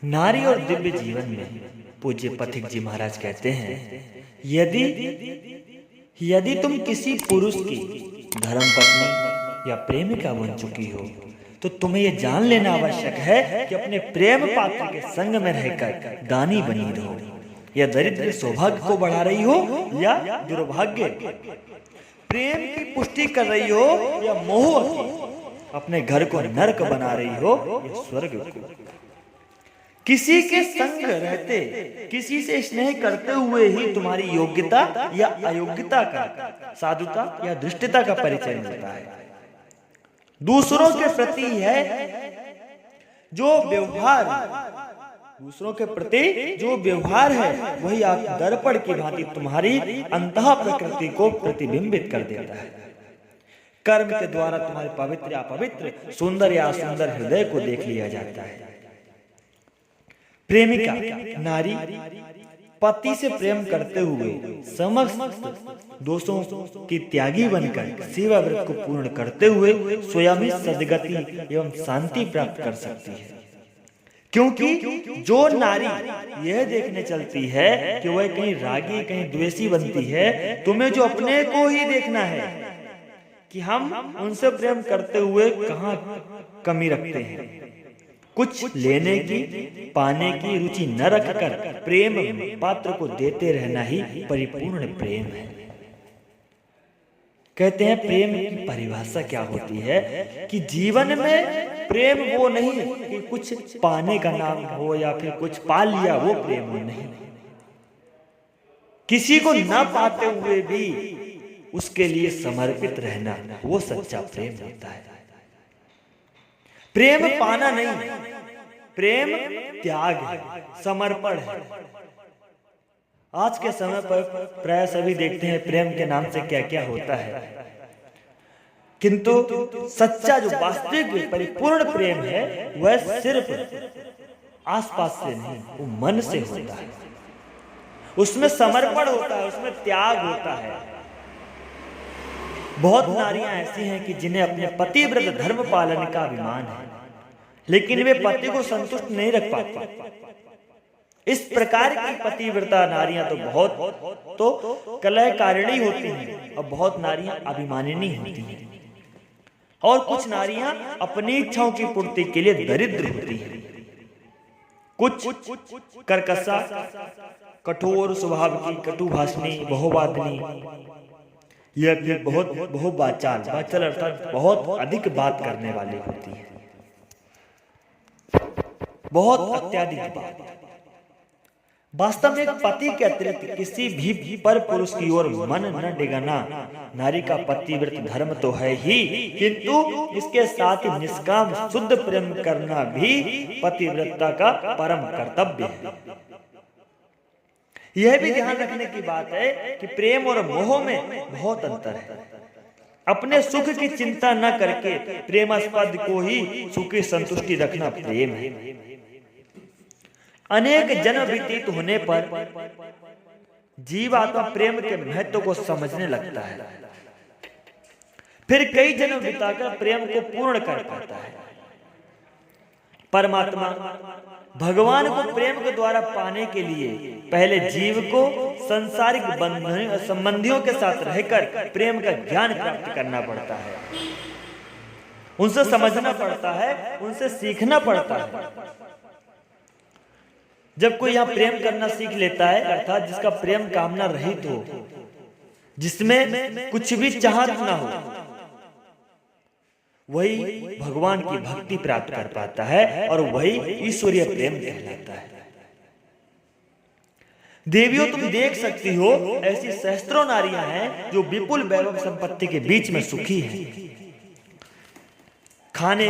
नारी और दिव्य जीवन में पूज्य पथिक जी महाराज कहते हैं, यदि तुम किसी पुरुष की धर्मपत्नी या प्रेमिका बन चुकी हो तो तुम्हें यह जान लेना आवश्यक है कि अपने प्रेम पात्र के संग में रहकर दानी बनी रहो। या दरिद्र सौभाग्य को बढ़ा रही हो या दुर्भाग्य, प्रेम की पुष्टि कर रही हो या मोह की, अपने घर को नरक बना रही हो या स्वर्ग को। किसी के संग रहते, किसी से स्नेह करते हुए ही तुम्हारी योग्यता या अयोग्यता का, साधुता या दुष्टता का परिचय मिलता है। दूसरों के प्रति है जो व्यवहार, दूसरों के प्रति जो व्यवहार है वही आप दर्पण की भांति तुम्हारी अंतः प्रकृति को प्रतिबिंबित कर देता है। कर्म के द्वारा तुम्हारे पवित्र या अपवित्र, सुंदर या असुंदर हृदय को देख लिया जाता है। प्रेमिका नारी पति से प्रेम करते हुए समस्त दोषों की त्यागी बनकर सेवा व्रत को पूर्ण करते हुए स्वयं ही सद्गति एवं शांति प्राप्त कर सकती है। क्योंकि जो नारी यह देखने चलती है कि वह कहीं रागी कहीं द्वेषी बनती है, तुम्हें जो अपने को ही देखना है कि हम उनसे प्रेम करते हुए कहाँ कमी रखते हैं। कुछ लेने की पाने की रुचि न रखकर प्रेम पात्र को देते रहना ही परिपूर्ण प्रेम है। कहते हैं प्रेम की परिभाषा क्या होती है कि जीवन में प्रेम वो नहीं कि कुछ पाने का नाम हो या फिर कुछ पा लिया, वो प्रेम वो नहीं। किसी को न पाते हुए भी उसके लिए समर्पित रहना वो सच्चा प्रेम होता है। प्रेम पाना नहीं, प्रेम त्याग है, समर्पण है। आज के समय पर प्राय सभी देखते हैं प्रेम के नाम से क्या क्या होता है, किंतु सच्चा जो वास्तविक परिपूर्ण प्रेम है वह सिर्फ आसपास से नहीं, वो मन से होता है। उसमें समर्पण होता है, उसमें त्याग होता है। बहुत नारियां ऐसी हैं कि जिन्हें अपने पतिव्रत धर्म पालन का अभिमान है, लेकिन वे पति को संतुष्ट नहीं रख पाती। इस प्रकार की पतिव्रता नारियां तो बहुत तो कलहकारिणी होती हैं और बहुत नारियां अभिमानिनी होती हैं, और कुछ नारियां अपनी इच्छाओं की पूर्ति के लिए दरिद्र होती हैं। कुछ कर्कशा, कठोर स्वभाव की, कटुभाषणी, बहुवादिनी, यह भी बहुत बहुवाचाल अर्थात बहुत अधिक बात करने वाली होती है, बहुत अत्याधिक बात। वास्तव में एक पति के अतिरिक्त किसी भी पर पुरुष की ओर मन न डिगाना नारी का पतिव्रत धर्म तो है ही, किंतु इसके साथ ही निष्काम शुद्ध प्रेम करना भी पतिव्रता का परम कर्तव्य है। यह भी ध्यान रखने की बात है कि प्रेम और मोह में बहुत अंतर है। अपने सुख की चिंता न करके प्रेमास्पद को ही सुखी संतुष्टि रखना प्रेम है। अनेक जन्म व्यतीत होने पर जीवात्मा प्रेम के महत्व को समझने लगता है, फिर कई जन्म बिताकर प्रेम को पूर्ण कर पाता है। परमात्मा भगवान को प्रेम के द्वारा पाने के लिए पहले जीव को संसारिक संबंधियों के साथ रहकर प्रेम का ज्ञान प्राप्त करना पड़ता है, उनसे समझना पड़ता है, उनसे सीखना पड़ता है। जब कोई यहाँ प्रेम करना सीख लेता है, अर्थात जिसका प्रेम कामना रहित हो, जिसमें कुछ भी चाहत ना हो, वही भगवान की भक्ति प्राप्त कर पाता है और वही ईश्वरीय प्रेम कहलाता है। देवियों, तुम देख सकती हो ऐसी सहस्त्रों नारियां हैं जो विपुल वैभव संपत्ति के बीच में सुखी हैं। खाने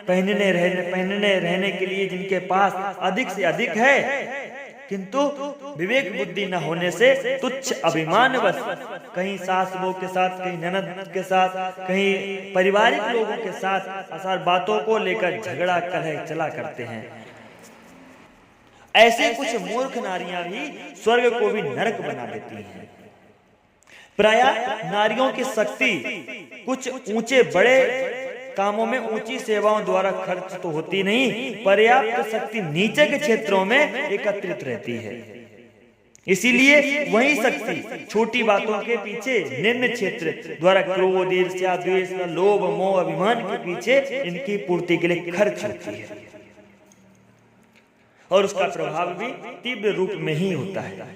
पहनने रहने के लिए जिनके पास अधिक से अधिक है, किंतु विवेक बुद्धि न होने से तुच्छ अभिमानवश कहीं सास बहू के साथ, कहीं ननद के साथ, कहीं पारिवारिक लोगों के साथ असार बातों को लेकर झगड़ा कलह चला करते हैं। ऐसे कुछ मूर्ख नारियां भी स्वर्ग को भी नरक बना देती हैं। प्रायः नारियों की शक्ति कुछ ऊंचे बड़े कामों में ऊंची सेवाओं द्वारा खर्च तो होती नहीं, पर्याप्त शक्ति नीचे के क्षेत्रों में एकत्रित रहती है। इसीलिए वही शक्ति छोटी बातों के पीछे, निम्न क्षेत्र द्वारा क्रोध, ईर्ष्या, द्वेष, लोभ, मोह, अभिमान के पीछे इनकी पूर्ति के लिए खर्च होती है और उसका प्रभाव भी तीव्र रूप में ही होता है।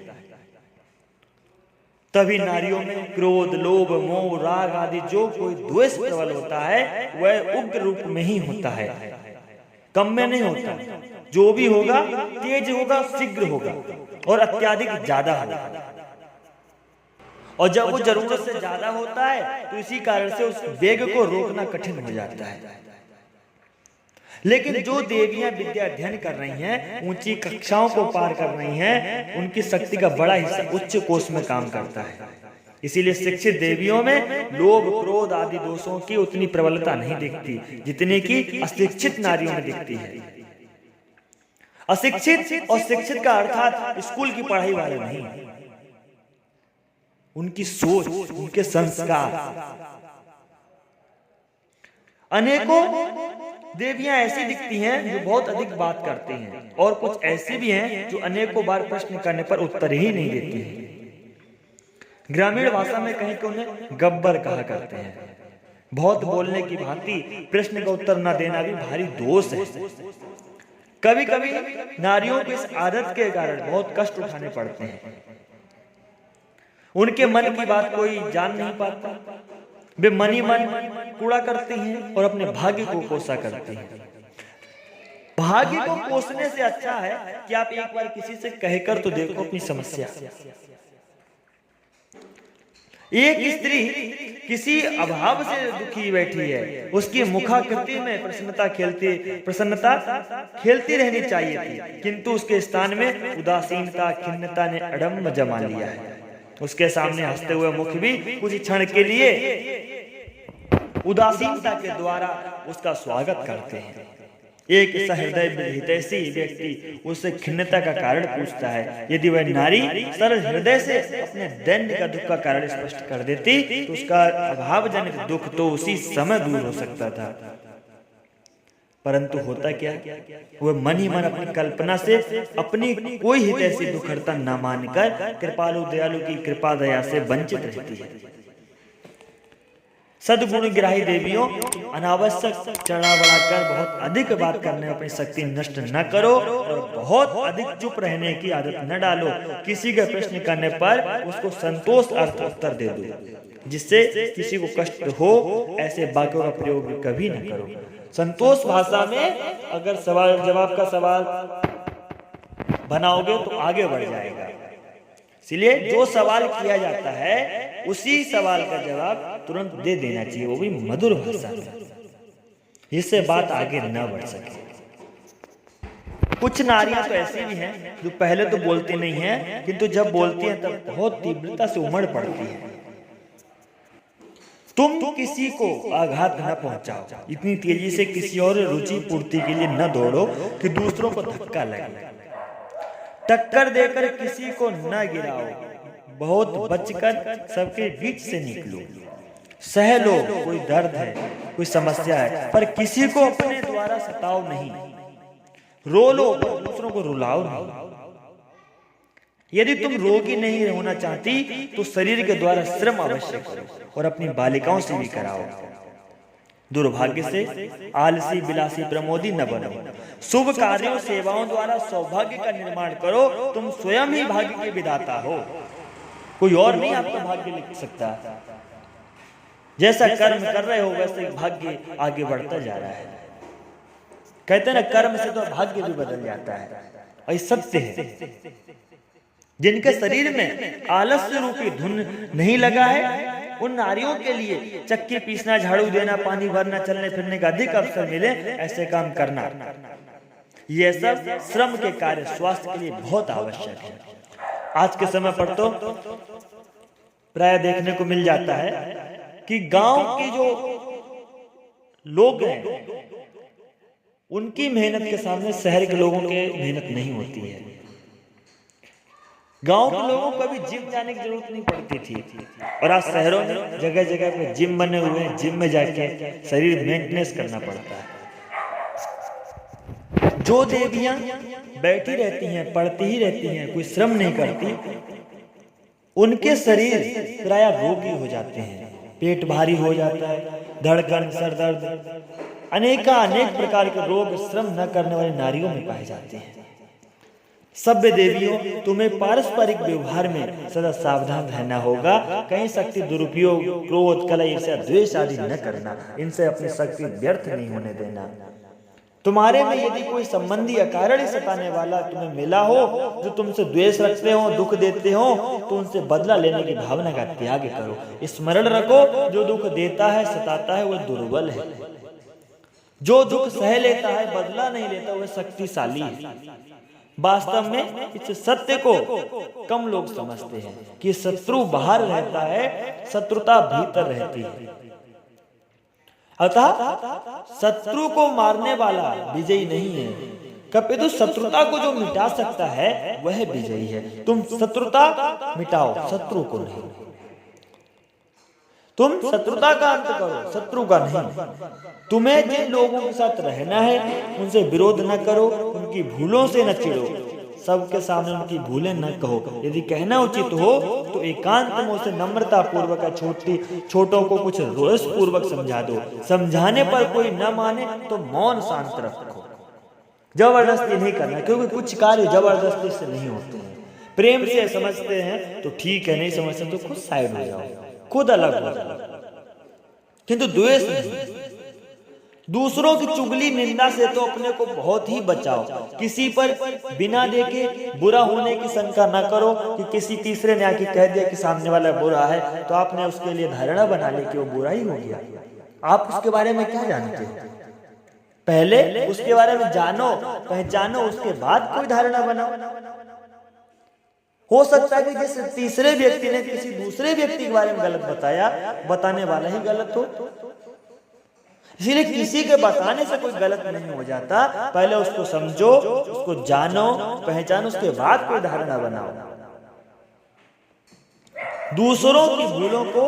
तभी नारियों में क्रोध, लोभ, मोह, राग आदि जो कोई द्वेष प्रबल होता है वह उग्र रूप में ही होता है, कम में नहीं होता। जो भी होगा तेज होगा, शीघ्र होगा और अत्यधिक ज्यादा होगा। और जब वो जरूरत से ज्यादा होता है तो इसी कारण से उस वेग को रोकना कठिन हो जाता है। लेकिन जो देवियां विद्या अध्ययन कर रही हैं, ऊंची कक्षाओं को पार कर रही हैं, उनकी शक्ति का बड़ा हिस्सा उच्च कोष में काम करता है। इसीलिए शिक्षित देवियों में लोभ, क्रोध आदि दोषों की उतनी प्रबलता नहीं दिखती जितनी कि अशिक्षित नारियों में दिखती है। अशिक्षित और शिक्षित का अर्थात स्कूल की पढ़ाई वाले नहीं, उनकी सोच, उनके संस्कार। अनेकों देवियां ऐसी दिखती हैं जो बहुत अधिक बात करती हैं और कुछ ऐसी भी हैं जो अनेकों बार प्रश्न करने पर उत्तर ही नहीं देती हैं। ग्रामीण भाषा में कहीं तो उन्हें गब्बर कहा करते हैं। बहुत बोलने की भांति प्रश्न का उत्तर न देना भी भारी दोष है। कभी कभी नारियों की इस आदत के कारण बहुत कष्ट उठाने पड़ते हैं। उनके मन की बात कोई जान नहीं पाता, वे मन ही मन कूड़ा करती हैं और अपने भाग्य को कोसा करती हैं। भाग्य को कोसने से अच्छा है कि आप एक बार किसी से कहकर तो देखो अपनी समस्या। एक स्त्री किसी अभाव से दुखी बैठी है, उसकी मुखाकृति में प्रसन्नता खेलती रहनी चाहिए थी, किंतु उसके स्थान में उदासीनता, खिन्नता ने अडम्ब जमा लिया है। उसके सामने हंसते हुए मुख भी कुछ क्षण के लिए उदासीनता के द्वारा उसका स्वागत करते हैं। एक सहृदय हितैषी व्यक्ति उससे खिन्नता का कारण पूछता है। यदि वह नारी सरल हृदय से अपने दैन्य का दुख का कारण स्पष्ट कर देती तो उसका अभावजनित दुख तो उसी समय दूर हो सकता था। परंतु होता क्या, वह मन ही मन अपनी कल्पना से अपनी कोई हितैषी दुखहर्ता न मानकर कृपालु दयालु की कृपा दया से वंचित रहती है। सद्गुण ग्राही देवियों, अनावश्यक चढ़ा बढ़ाकर बहुत अधिक बात करने में अपनी शक्ति नष्ट न करो और बहुत अधिक चुप रहने की आदत न डालो। किसी का प्रश्न करने पर उसको संतोष अर्थ उत्तर दे दो, जिससे किसी को कष्ट हो। ऐसे वाक्यों का प्रयोग कभी न करो। संतोष भाषा में अगर सवाल जवाब का सवाल बनाओगे तो आगे बढ़ जाएगा। इसलिए जो सवाल किया जाता है उसी सवाल का जवाब तुरंत दे देना चाहिए, वो भी मधुर भाषा में, जिससे बात आगे न बढ़ सके। कुछ नारियां तो ऐसी भी हैं जो पहले तो बोलती नहीं हैं, किंतु जब बोलती हैं तब बहुत तीव्रता से उमड़ पड़ती है। तुम किसी को आघात न पहुंचाओ, इतनी तेजी से किसी और रुचि पूर्ति के लिए न दौड़ो कि दूसरों को धक्का लगे। टक्कर देकर किसी को न गिराओ, बहुत बचकर सबके बीच से निकलो। सह लो, कोई दर्द है, कोई समस्या है, पर किसी को अपने द्वारा सताओ नहीं। रो लो पर दूसरों को रुलाओ नहीं। यदि तुम रोगी नहीं होना चाहती तो शरीर के द्वारा श्रम अवश्य करो और अपनी बालिकाओं से भी कराओ। दुर्भाग्य से आलसी, विलासी, प्रमोदी न बनो। शुभ कार्यों, सेवाओं द्वारा सौभाग्य का निर्माण करो। तुम स्वयं ही भाग्य के विधाता हो, कोई और नहीं आपका भाग्य लिख सकता। जैसा कर्म कर रहे हो वैसे भाग्य आगे बढ़ता जा रहा है। कहते हैं ना, कर्म से तो भाग्य भी बदल जाता है, और ये सत्य है। जिनके शरीर में आलस्य रूपी धुन नहीं लगा है, उन नारियों के लिए चक्की पीसना, झाड़ू देना, पानी भरना, चलने फिरने का अधिक अवसर मिले, ऐसे काम करना, ये सब श्रम के कार्य स्वास्थ्य के लिए बहुत आवश्यक है। आज के समय पर तो प्राय देखने को मिल जाता है कि गांव के जो लोग हैं उनकी मेहनत के सामने शहर के लोगों की मेहनत नहीं होती है। गांव के लोगों को कभी जिम जाने की जरूरत नहीं पड़ती थी, और आज शहरों में जगह जगह पे जिम बने हुए हैं। जिम में जाके शरीर मेंटेनेंस करना पड़ता है। जो देवियां बैठी रहती हैं, पढ़ती ही रहती हैं, कोई श्रम नहीं करती, उनके शरीर प्राय रोगी हो जाते हैं। पेट भारी हो जाता है, धड़कन, सर दर्द, अनेक प्रकार के रोग श्रम न करने वाली नारियों में पाए जाते हैं। सभ्य देवियों, तुम्हें पारस्परिक व्यवहार में सदा सावधान रहना होगा। कहीं शक्ति दुरुपयोग, क्रोध, कलह, ईर्ष्या, द्वेष आदि न करना। इनसे अपनी शक्ति व्यर्थ नहीं होने देना। तुम्हारे में यदि कोई संबंधी अकारण ही सताने वाला तुम्हें मिला हो, जो तुमसे द्वेष रखते हो, दुख देते हो, तो उनसे बदला लेने की भावना का त्याग करो। स्मरण रखो, जो दुख देता है, सताता है, वह दुर्बल है। जो दुख सह लेता है, बदला नहीं लेता, वह शक्तिशाली है। वास्तव में इस सत्य को कम लोग समझते हैं कि शत्रु बाहर रहता है, शत्रुता भीतर रहती है। अतः शत्रु को मारने वाला विजयी नहीं है, कपितु शत्रुता को जो मिटा सकता है वह विजयी है। तुम शत्रुता मिटाओ, शत्रु को नहीं। तुम शत्रुता का अंत करो, शत्रु का नहीं। तुम्हें जिन लोगों के साथ रहना है उनसे विरोध न करो, उनकी भूलों से न चिढ़ो, सबके सामने उनकी भूलें न कहो। यदि कहना उचित हो तो एकांत में उसे नम्रता पूर्वक, छोटों को कुछ रोष पूर्वक समझा दो। समझाने पर कोई न माने तो मौन शांत रखो। जबरदस्ती नहीं करना, क्योंकि कुछ कार्य जबरदस्ती से नहीं होते हैं। प्रेम से समझते हैं तो ठीक है, नहीं समझते तो खुद साइड हो जाओ, खुद अलग हो जाओ, किंतु द्वेष नहीं। दूसरों की चुगली निंदा से तो अपने को बहुत ही बचाओ। किसी पर बिना देखे बुरा होने की शंका न करो कि किसी तीसरे ने आके कह दिया कि सामने वाला बुरा है, तो आपने उसके लिए धारणा बना ली कि वो बुरा ही हो गया। आप उसके बारे में क्या जानते हैं? पहले उसके बारे में जानो, पहचानो, उसके बाद कोई धारणा बनाओ। हो सकता है कि जिस तीसरे व्यक्ति ने किसी दूसरे व्यक्ति के बारे में गलत बताया, बताने वाला ही गलत हो। इसीलिए किसी के बताने से कोई गलत नहीं हो जाता। पहले उसको समझो, उसको जानो, पहचानो, उसके बाद कोई धारणा बनाओ। दूसरों की भूलों को,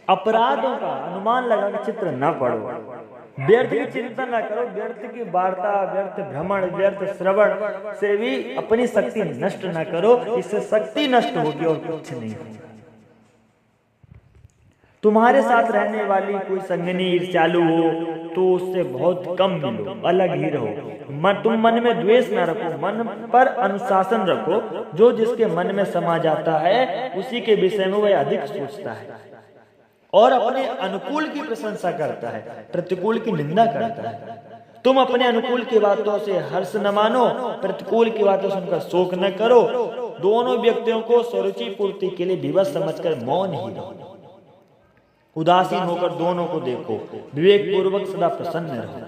अपराधों का अनुमान लगा के चित्र न पढ़ो। व्यर्थ की चिंता न करो। व्यर्थ की वार्ता, व्यर्थ भ्रमण, व्यर्थ श्रवण से भी अपनी शक्ति नष्ट न करो। इससे शक्ति नष्ट होगी और कुछ नहीं। तुम्हारे साथ रहने वाली कोई संगनी ईर्ष्यालु हो तो उससे बहुत कम मिलो, अलग ही रहो। तुम मन में द्वेष न रखो, मन पर अनुशासन रखो। जो जिसके मन में समा जाता है उसी के विषय में वह अधिक सोचता है और अपने अनुकूल की प्रशंसा करता है, प्रतिकूल की निंदा करता है। तुम अपने अनुकूल की बातों से हर्ष न मानो, प्रतिकूल की बातों से उनका शोक न करो। दोनों व्यक्तियों को स्वरुचि पूर्ति के लिए विवश समझकर मौन ही रहो। उदासीन होकर दोनों को देखो, विवेक पूर्वक सदा प्रसन्न रहो।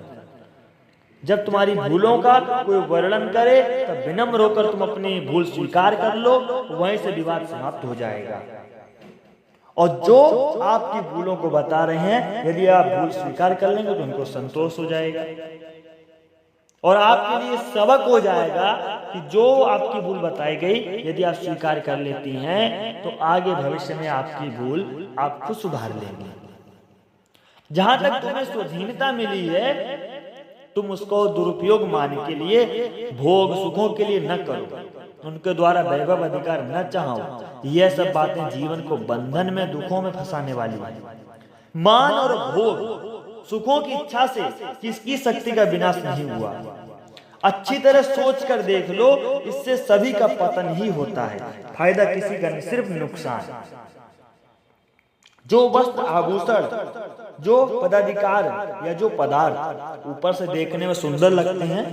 जब तुम्हारी भूलों का कोई वर्णन करे तब विनम्र होकर तुम अपनी भूल स्वीकार कर लो, वहीं से विवाद समाप्त हो जाएगा। और जो आपकी भूलों को बता रहे हैं, यदि आप भूल स्वीकार कर लेंगे तो उनको संतोष हो जाएगा और आपके लिए सबक हो जाएगा कि जो आपकी भूल बताई गई यदि आप स्वीकार कर लेती हैं तो आगे भविष्य में आपकी भूल आप खुद सुधार लेंगे। जहां तक तुम्हें स्वाधीनता मिली है तुम उसको दुरुपयोग मानने के लिए, भोग सुखों के लिए न करो, उनके द्वारा वैभव अधिकार न चाहो। यह सब बातें जीवन को बंधन में, दुखों में फंसाने वाली है। मान और भोग सुखों की इच्छा से किसकी शक्ति का विनाश नहीं हुआ। अच्छी तरह सोच कर देख लो, इससे सभी का पतन ही होता है, फायदा किसी का नहीं, सिर्फ नुकसान। जो वस्त्र, आभूषण, जो पदाधिकार या जो पदार्थ ऊपर से देखने में सुंदर लगते हैं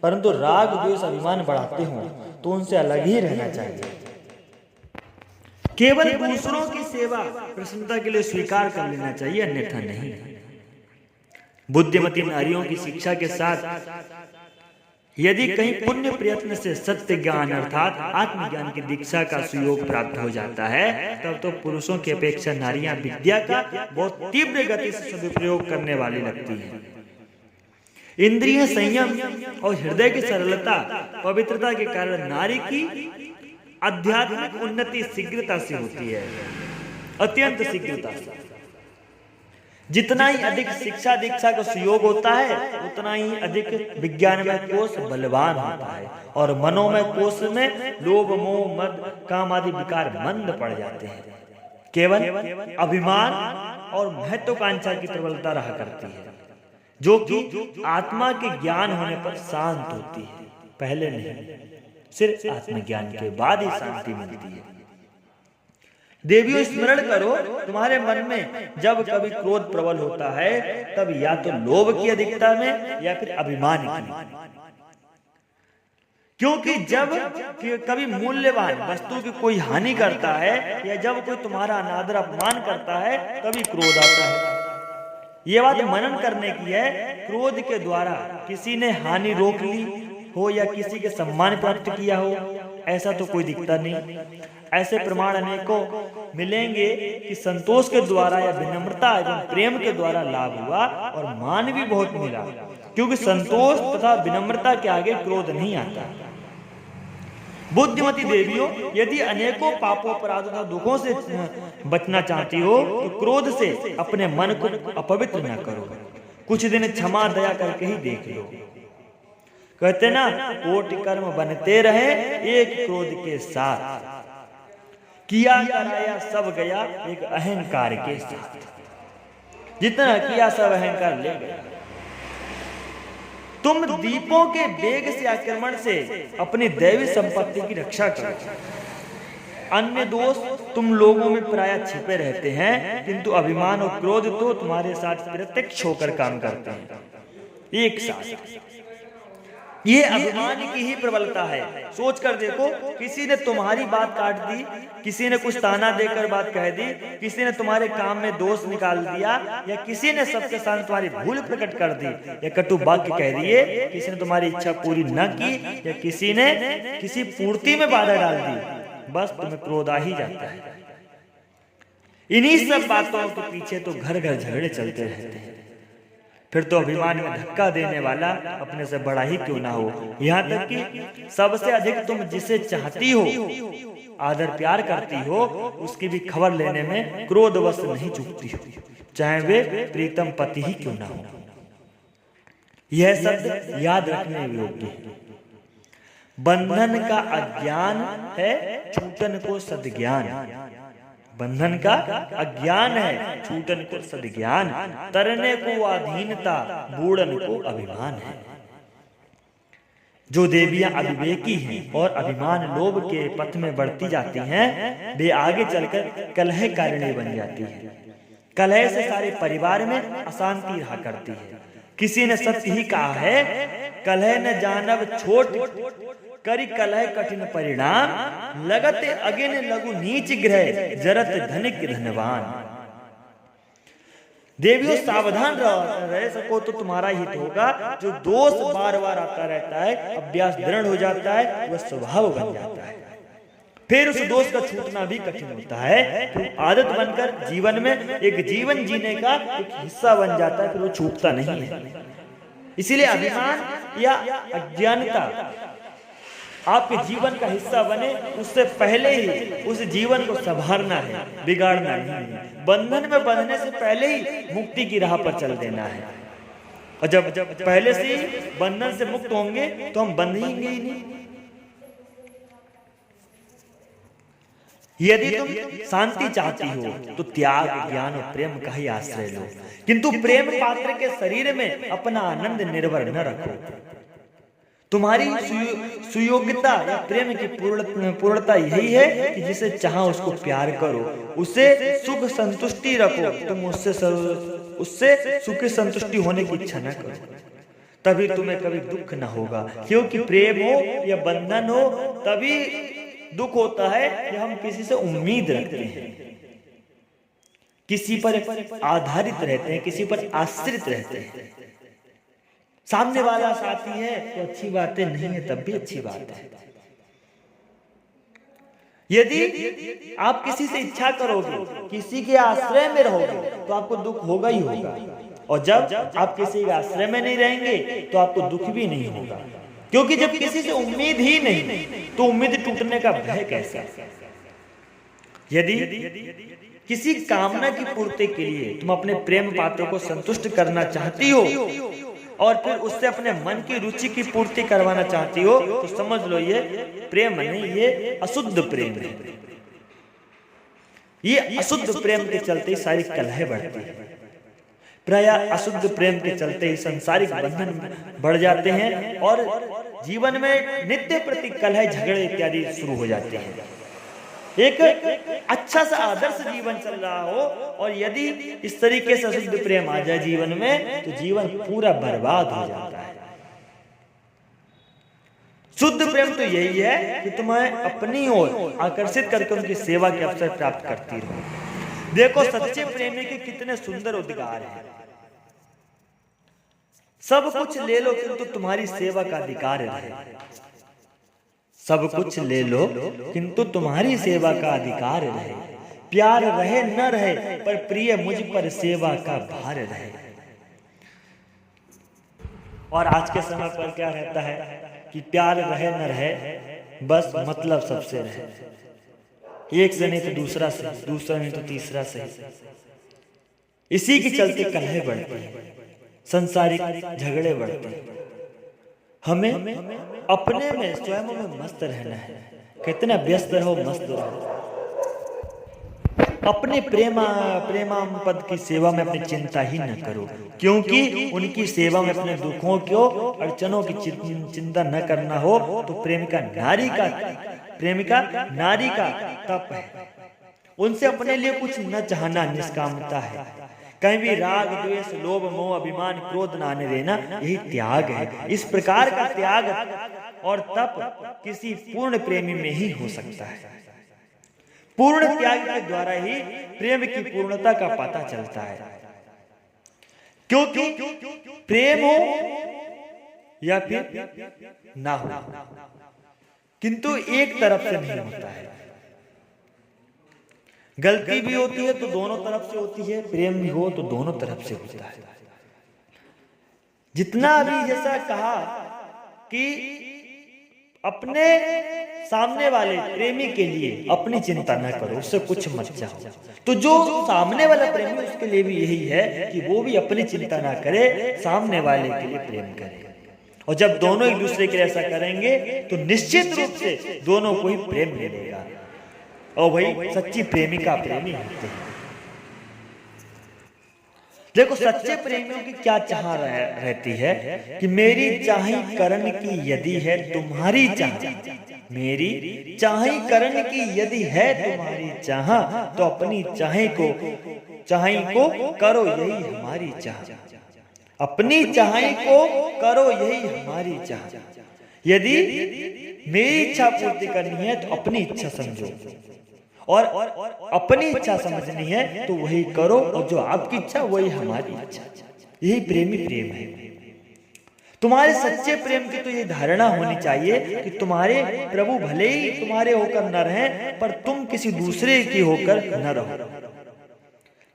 परंतु राग द्वेष अभिमान बढ़ाते हो तो उनसे अलग ही रहना चाहिए। केवल दूसरों की सेवा प्रसन्नता के लिए स्वीकार कर लेना चाहिए, अन्यथा नहीं। बुद्धिमती नारियों की शिक्षा के साथ यदि कहीं पुण्य प्रयत्न से सत्य ज्ञान अर्थात आत्मज्ञान की दीक्षा का सुयोग प्राप्त हो जाता है, तब तो पुरुषों की अपेक्षा नारियां विद्या का बहुत तीव्र गति से सदुपयोग करने वाली लगती हैं। इंद्रिय संयम और हृदय की सरलता पवित्रता के कारण नारी की आध्यात्मिक उन्नति शीघ्रता से होती है, अत्यंत शीघ्रता से। जितना ही अधिक शिक्षा दीक्षा का सुयोग होता है उतना ही अधिक विज्ञानमय कोश बलवान होता है और मनोमय कोश में लोभ मोह मद काम आदि विकार मंद पड़ जाते हैं। केवल अभिमान और महत्वाकांक्षा की प्रबलता रहा करती है, जो कि आत्मा के ज्ञान होने पर शांत होती है, पहले नहीं। सिर्फ आत्मज्ञान के बाद ही शांति मिलती है। देवियों, स्मरण करो, तुम्हारे मन में जब कभी क्रोध प्रबल होता है तब या तो लोभ की अधिकता में या फिर अभिमान की। क्योंकि जब कभी मूल्यवान वस्तु की कोई हानि करता है या जब कोई तुम्हारा अनादर अपमान करता है तभी क्रोध आता है। ये बात मनन करने की है। क्रोध के द्वारा किसी ने हानि रोक ली हो या किसी के सम्मान प्राप्त किया हो, ऐसा तो कोई दिखता नहीं। ऐसे प्रमाण अनेकों मिलेंगे कि संतोष के द्वारा या विनम्रता एवं प्रेम के द्वारा लाभ हुआ और मान भी बहुत मिला, क्योंकि संतोष तथा विनम्रता के आगे क्रोध नहीं आता। बुद्धिमती देवियों, यदि अनेकों पापों अपराधों तथा दुखों से बचना चाहती हो तो क्रोध से अपने मन को अपवित्र न करो। कुछ दिन क्षमा दया करके ही देख लो। कहते ना, कोटि कर्म बनते रहे एक क्रोध के साथ, किया कराया सब गया एक अहंकार के साथ। जितना किया सब अहंकार ले गया। तुम दीपों के वेग से आक्रमण से अपनी दैवी संपत्ति की रक्षा करो। अन्य दोष तुम लोगों में प्रायः छिपे रहते हैं, किंतु अभिमान और क्रोध तो तुम्हारे साथ प्रत्यक्ष होकर काम करते हैं, एक साथ। ये अभिमान की ही प्रबलता है। सोच कर देखो, किसी ने तुम्हारी बात काट दी, किसी ने कुछ ताना देकर बात कह दी, किसी ने तुम्हारे काम में दोष निकाल दिया, या किसी ने सबके सामने तुम्हारी भूल प्रकट कर दी, या कटु वाक्य कह दिए, किसी ने तुम्हारी इच्छा पूरी न की, या किसी ने किसी पूर्ति में बाधा डाल दी, बस तुम्हें क्रोध आ ही जाता है। इन्हीं सब बातों के पीछे तो घर घर झगड़े चलते रहते हैं। फिर तो अभिमान में धक्का देने वाला अपने से बड़ा ही क्यों ना हो, यहाँ तक कि सबसे अधिक तुम जिसे चाहती हो, आदर प्यार करती हो, उसकी भी खबर लेने में क्रोधवश नहीं चूकती हो, चाहे वे प्रीतम पति ही क्यों ना हो। यह शब्द याद रखने योग्य है। बंधन का अज्ञान है, छूटन को सद्ज्ञान। बंधन का अज्ञान है, छूटन को सद्ज्ञान। तरने को अधीनता, बूढ़न को अभिमान है। जो देवियां अविवेकी हैं और अभिमान लोभ के पथ में बढ़ती जाती हैं, वे आगे चलकर कलह कारिणी बन जाती है। कलह से सारे परिवार में अशांति रहा करती है। किसी ने सत्य ही कहा है, कलह न जानब छोट करी कलह कठिन परिणाम, लगत अगिन लघु नीच ग्रह जरत धनिक धनवान। देवियों, सावधान रह सको तो तुम्हारा हित होगा। जो दोष बार बार आता रहता है, अभ्यास दृढ़ हो जाता है, वह स्वभाव बन जाता है। फिर उस दोष का छूटना भी कठिन होता है। फिर आदत बनकर जीवन में एक जीवन जीने का एक हिस्सा बन जाता है, फिर वो छूटता नहीं है। इसीलिए अभिमान या अज्ञानता आपके जीवन का हिस्सा बने, उससे पहले ही उस जीवन को संभालना है, बिगाड़ना नहीं है। बंधन में बंधने से पहले ही मुक्ति की राह पर चल देना है। और जब पहले से ही बंधन से मुक्त होंगे तो हम बंधेंगे ही नहीं। यदि तुम शांति चाहती हो तो त्याग, ज्ञान और प्रेम का ही आश्रय लो, किंतु प्रेम पात्र के शरीर में अपना आनंद निर्भर न रखो। तुम्हारी सुयोग्यता या प्रेम की पूर्णता यही है कि जिसे चाहो उसको प्यार करो, उसे सुख संतुष्टि रखो। तुम उससे सुख संतुष्टि होने की इच्छा न करो, तभी तुम्हें कभी दुख न होगा। क्योंकि प्रेम हो या बंधन हो, तभी दुख होता है कि हम किसी से उम्मीद रखते हैं, किसी पर आधारित रहते हैं, किसी पर आश्रित रहते हैं। सामने वाला साथी है तो अच्छी बातें नहीं है, तब भी अच्छी बात है। यदि आप किसी से इच्छा करोगे, किसी के आश्रय में रहोगे, तो आपको दुख होगा ही होगा। और जब आप किसी के आश्रय में नहीं रहेंगे तो आपको दुख भी नहीं होगा, क्योंकि जब किसी से उम्मीद ही नहीं तो उम्मीद टूटने का भय कैसा। यदि किसी कामना की पूर्ति के लिए तुम अपने प्रेम पात्र को संतुष्ट करना चाहती हो और फिर उससे अपने मन की रुचि की पूर्ति करवाना चाहती हो, तो समझ लो ये प्रेम नहीं, ये अशुद्ध प्रेम है। ये अशुद्ध प्रेम के चलते ही सारी कलह बढ़ती है। प्राय अशुद्ध प्रेम के चलते ही सांसारिक बंधन बढ़ जाते हैं और जीवन में नित्य प्रति कलह, झगड़े इत्यादि शुरू हो जाते हैं। एक अच्छा सा आदर्श जीवन चल रहा हो और यदि इस तरीके से अशुद्ध प्रेम आ जाए जीवन में, तो जीवन पूरा बर्बाद हो जाता है। शुद्ध प्रेम तो यही है कि तुम्हें अपनी ओर आकर्षित करके उनकी सेवा के अवसर प्राप्त करती रहो। देखो सच्चे प्रेमी के कितने सुंदर उद्गार हैं। सब कुछ ले लो किंतु तुम्हारी सेवा का अधिकार रहे। सब कुछ ले लो किंतु तुम्हारी सेवा का अधिकार रहे। प्यार रहे न रहे पर प्रिय मुझ पर सेवा का भार रहे। और आज के समय पर क्या रहता है कि प्यार रहे न रहे, बस मतलब सबसे रहे। एक से नहीं तो दूसरा से, दूसरा नहीं तो तीसरा से। इसी के चलते कलह बढ़ती है, संसारिक झगड़े बढ़ते हैं। हमें अपने में स्वयं में मस्त रहना है। कितना व्यस्त रहो, मस्त रहो। अपने प्रेमाम पद की सेवा में अपनी चिंता ही न करो, क्योंकि उनकी सेवा में अपने दुखों को, अड़चनों की चिंता न करना हो तो प्रेमिका नारी का तप है। उनसे अपने लिए कुछ न चाहना निष्कामता है। कहीं भी राग, द्वेष, लोभ, मोह, अभिमान, क्रोध न आने देना, यही त्याग है। इस प्रकार का त्याग और तप किसी पूर्ण प्रेमी में ही हो सकता है। पूर्ण त्याग के द्वारा ही प्रेम की पूर्णता का पता चलता है। क्योंकि प्रेम हो या फिर ना हो, किंतु एक तरफ से नहीं होता है। गलती भी होती है तो दोनों तरफ से होती है, प्रेम भी हो तो दोनों तरफ से होता है। जितना अभी जैसा कहा कि अपने सामने वाले प्रेमी के लिए अपनी चिंता न करो, उससे कुछ मत चाहो, तो जो सामने वाला प्रेमी उसके लिए भी यही है कि वो भी अपनी चिंता ना करे, सामने वाले के लिए प्रेम करे। और जब दोनों एक दूसरे के लिए ऐसा करेंगे तो निश्चित रूप से दोनों को ही प्रेम मिलेगा। और वही सच्ची प्रेमिका प्रेमी होते हैं। देखो सच्चे प्रेमियों की क्या चाह रहती है कि मेरी चाही करण की यदि है तुम्हारी चाह, मेरी चाही करण की यदि है तुम्हारी चाह, तो अपनी चाही को करो यही हमारी चाह। अपनी चाही को करो यही हमारी चाह। यदि मेरी इच्छा पूर्ति करनी है तो अपनी इच्छा समझो, और अपनी इच्छा समझनी है तो वही करो, और जो आपकी इच्छा वही हमारी इच्छा। यही प्रेमी प्रेम है। तुम्हारे सच्चे प्रेम की तो ये धारणा होनी चाहिए कि तुम्हारे प्रभु भले ही तुम्हारे होकर न रहें, पर तुम किसी दूसरे की होकर न रहो।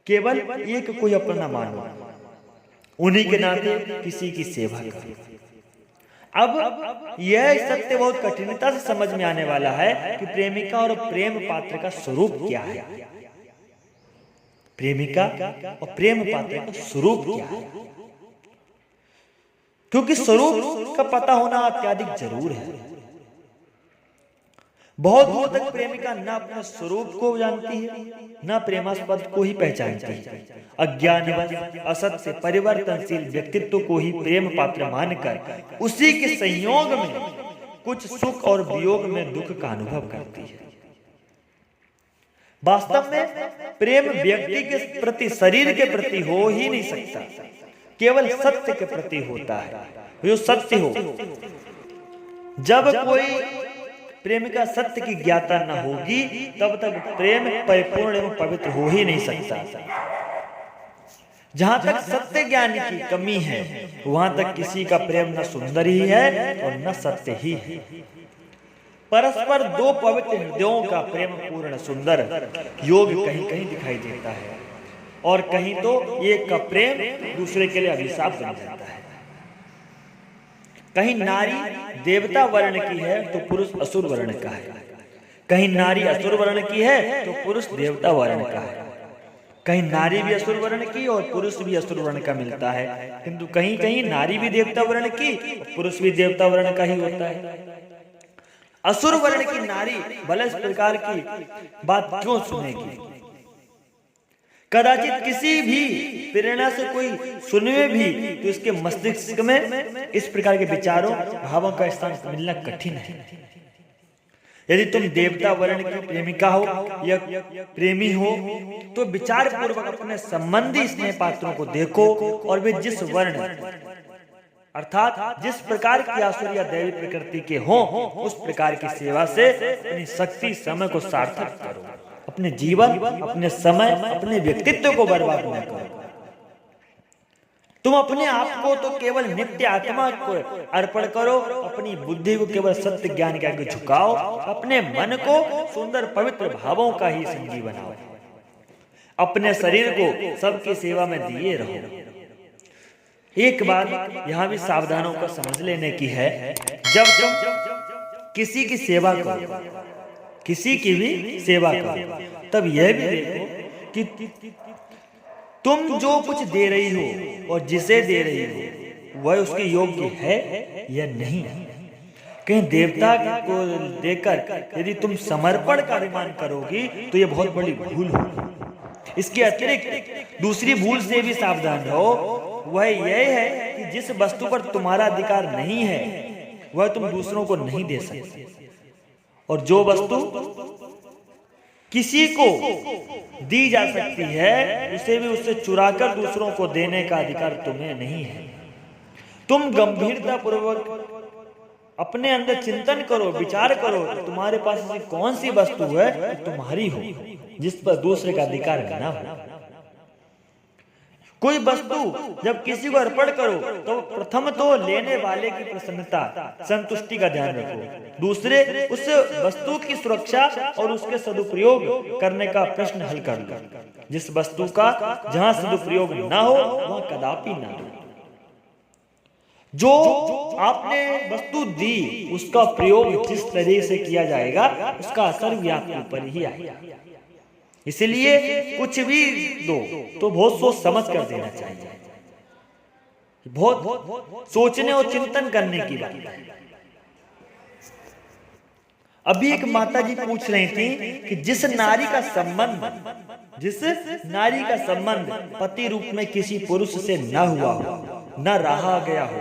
केवल एक कोई अपना मानो, उन्हीं के नाते किसी की सेवा करो। अब यह सत्य बहुत कठिनता से समझ में आने वाला है कि प्रेमिका और प्रेम पात्र का स्वरूप क्या है। प्रेमिका और प्रेम पात्र का स्वरूप क्या है, क्योंकि स्वरूप का पता होना अत्यधिक जरूर है। बहुत दूर तक प्रेमिका न अपने स्वरूप को जानती है, न प्रेमास्पद को ही पहचानती है। अज्ञानवश, असत्य, परिवर्तनशील व्यक्तित्व को ही प्रेम पात्र मानकर उसी के संयोग में कुछ सुख और वियोग में दुख का अनुभव करती है। वास्तव में प्रेम व्यक्ति के प्रति, शरीर के प्रति हो ही नहीं सकता, केवल सत्य के प्रति होता है। जो सत्य हो, जब कोई प्रेमिका सत्य की ज्ञाता न होगी तब तक प्रेम परिपूर्ण एवं पवित्र हो ही नहीं सकता। जहां तक सत्य ज्ञान की कमी है वहां तक किसी का प्रेम न सुंदर ही है और न सत्य ही है। परस्पर दो पवित्र हृदयों का प्रेम पूर्ण सुंदर योग कहीं कहीं दिखाई देता है। और कहीं तो एक का प्रेम दूसरे के लिए अभिशाप बन जाता है। कहीं नारी देवता वर्ण की है तो पुरुष असुर वर्ण का है, कहीं नारी असुर वर्ण की है तो पुरुष देवता वर्ण का है, कहीं नारी भी असुर वर्ण की और पुरुष भी असुर वर्ण का मिलता है, किंतु कहीं कहीं नारी भी देवता वर्ण की पुरुष भी देवता वर्ण का ही होता है। असुर वर्ण की नारी भले इस प्रकार की बात क्यों सुनेगी? कदाचित किसी भी प्रेरणा से कोई सुने भी तो इसके मस्तिष्क में इस प्रकार के विचारों भावों का स्थान मिलना कठिन है। यदि तुम देवता वर्ण की प्रेमिका हो या प्रेमी हो तो विचार पूर्वक अपने संबंधी स्नेह पात्रों को देखो और वे जिस वर्ण अर्थात जिस प्रकार की आसुरी या दैवी प्रकृति के हो उस प्रकार की सेवा से अपनी शक्ति समय को सार्थक करो। अपने जीवन, अपने समय, अपने व्यक्तित्व को बर्बाद न करो। तुम अपने आप को तो केवल नित्य आत्मा को अर्पण करो, अपनी बुद्धि को केवल सत्य ज्ञान के आगे झुकाओ, अपने मन को सुंदर पवित्र भावों का ही संगी बनाओ, अपने शरीर को सबकी सेवा में दिए रहो। एक बात यहाँ भी सावधानों को समझ लेने की है, जब तुम किसी की सेवा करो, किसी की भी सेवा करो, तब यह भी देखो कि तुम जो कुछ दे रही हो और जिसे दे रही हो वह उसके योग्य है या नहीं। कहीं देवता को देकर यदि तुम समर्पण का अभिमान करोगी तो यह बहुत बड़ी भूल होगी। इसके अतिरिक्त दूसरी भूल से भी सावधान रहो, वह यह है कि जिस वस्तु पर तुम्हारा अधिकार नहीं है वह तुम दूसरों को नहीं दे सकते, और जो वस्तु किसी को दी जा सकती है उसे भी उससे चुराकर दूसरों को देने का अधिकार तुम्हें नहीं है। तुम गंभीरता पूर्वक अपने अंदर चिंतन करो, विचार करो कि तुम्हारे पास ऐसी कौन सी वस्तु है जो तुम्हारी हो जिस पर दूसरे का अधिकार न हो। कोई वस्तु जब किसी को अर्पण करो तो प्रथम तो लेने वाले की प्रसन्नता, संतुष्टि का ध्यान रखो, दूसरे उस वस्तु की सुरक्षा और उसके सदुपयोग करने का प्रश्न हल कर लो। जिस वस्तु का जहां सदुपयोग ना हो वहां कदापि ना दो। जो आपने वस्तु दी उसका प्रयोग जिस तरह से किया जाएगा उसका असर भी आपके ऊपर ही आएगा। इसलिए कुछ भी दो तो बहुत सोच समझ कर देना चाहिए, बहुत सोचने और चिंतन करने की बात है। अभी एक माता जी पूछ रही थी कि जिस नारी का संबंध पति रूप में किसी पुरुष से न हुआ हो, न रहा गया हो,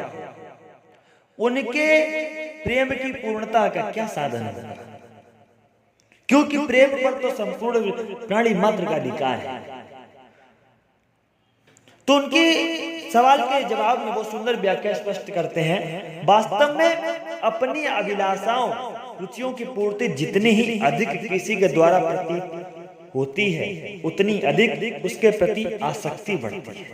उनके प्रेम की पूर्णता का क्या साधन है? क्योंकि प्रेम पर तो संपूर्ण प्राणी मात्र का अधिकार है। तो उनके सवाल के जवाब में वो सुंदर व्याख्या स्पष्ट करते हैं, वास्तव में अपनी अभिलाषाओं रुचियों की पूर्ति जितनी ही अधिक किसी के द्वारा प्रतीत होती है उतनी अधिक उसके प्रति आसक्ति बढ़ती है,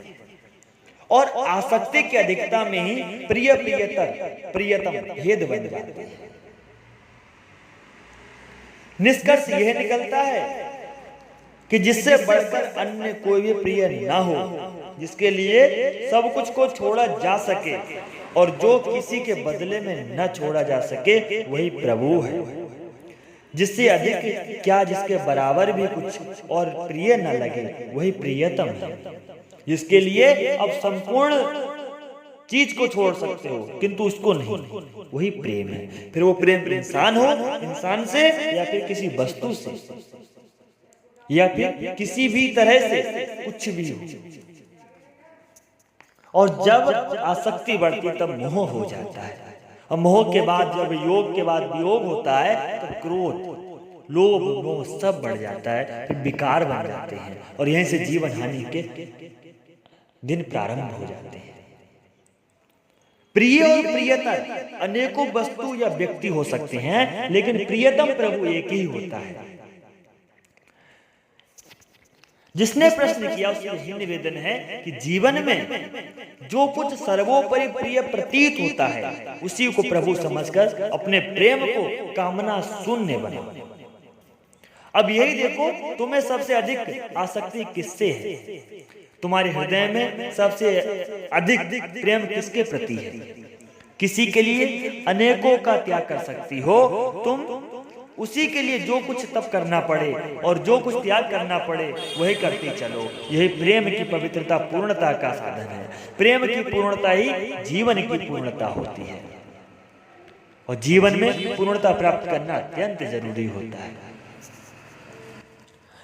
और आसक्ति की अधिकता में ही प्रियतम भेद बन जाते हैं। निष्कर्ष यह निकलता है कि जिससे बढ़कर अन्य कोई भी प्रिय ना हो, जिसके लिए सब कुछ को छोड़ा जा सके और जो किसी के बदले में न छोड़ा जा सके वही प्रभु है। जिससे अधिक क्या जिसके बराबर भी कुछ और प्रिय न लगे वही प्रियतम है। जिसके लिए अब संपूर्ण चीज को छोड़ सकते हो किंतु उसको नहीं, वही प्रेम है। फिर वो प्रेम इंसान हो, इंसान से या फिर किसी वस्तु से या फिर किसी भी तरह से कुछ भी हो। और जब आसक्ति बढ़ती तब मोह हो जाता है, और मोह के बाद जब योग के बाद वियोग होता है तो क्रोध, लोभ, मोह सब बढ़ जाता है, फिर विकार बन जाते हैं और यहीं से जीवन हानि के दिन प्रारंभ हो जाते हैं। प्रिय और प्रियतर अनेकों वस्तु या व्यक्ति हो सकते हैं, लेकिन प्रियतम प्रभु एक ही होता है। जिसने प्रश्न किया उससे यही निवेदन है कि जीवन में जो कुछ सर्वोपरि प्रिय प्रतीत होता है उसी को प्रभु समझकर अपने प्रेम को कामना शून्य बनाओ। अब यही देखो, तुम्हें सबसे अधिक आसक्ति किससे है? तुम्हारे हृदय में सबसे अधिक प्रेम किसके प्रति है? किसी के लिए अनेकों का त्याग कर सकती हो तुम, उसी के लिए जो कुछ तप करना पड़े और जो कुछ त्याग करना पड़े वही करते चलो। यही प्रेम की पवित्रता, पूर्णता का साधन है। प्रेम की पूर्णता ही जीवन की पूर्णता होती है, और जीवन में पूर्णता प्राप्त करना अत्यंत जरूरी होता है।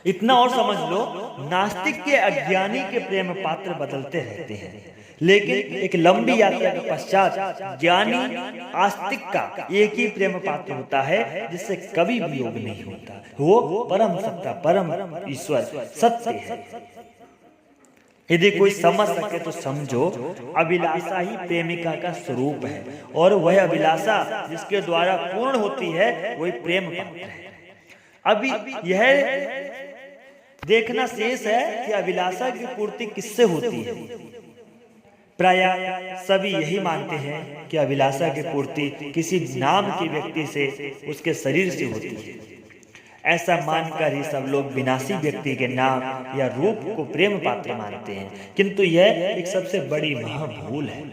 इतना और समझ लो, नास्तिक के अज्ञानी के प्रेम पात्र बदलते रहते हैं, लेकिन एक लंबी यात्रा के पश्चात ज्ञानी आस्तिक का एक ही प्रेम पात्र होता है, जिससे कभी वियोग नहीं होता। वो परम सत्ता, परम ईश्वर सत्य है। यदि कोई समझ सके तो समझो, अभिलाषा ही प्रेमिका का स्वरूप है, और वह अभिलाषा जिसके द्वारा पूर्ण होती है वही प्रेम पात्र है। अभी यह देखना शेष है कि अभिलाषा की पूर्ति किससे होती है। प्रायः सभी यही मानते हैं कि अभिलाषा की पूर्ति किसी नाम के व्यक्ति से, उसके शरीर से होती है। ऐसा मानकर ही सब लोग विनाशी व्यक्ति के नाम या रूप को प्रेम पात्र मानते हैं, किंतु यह एक सबसे बड़ी महाभूल है।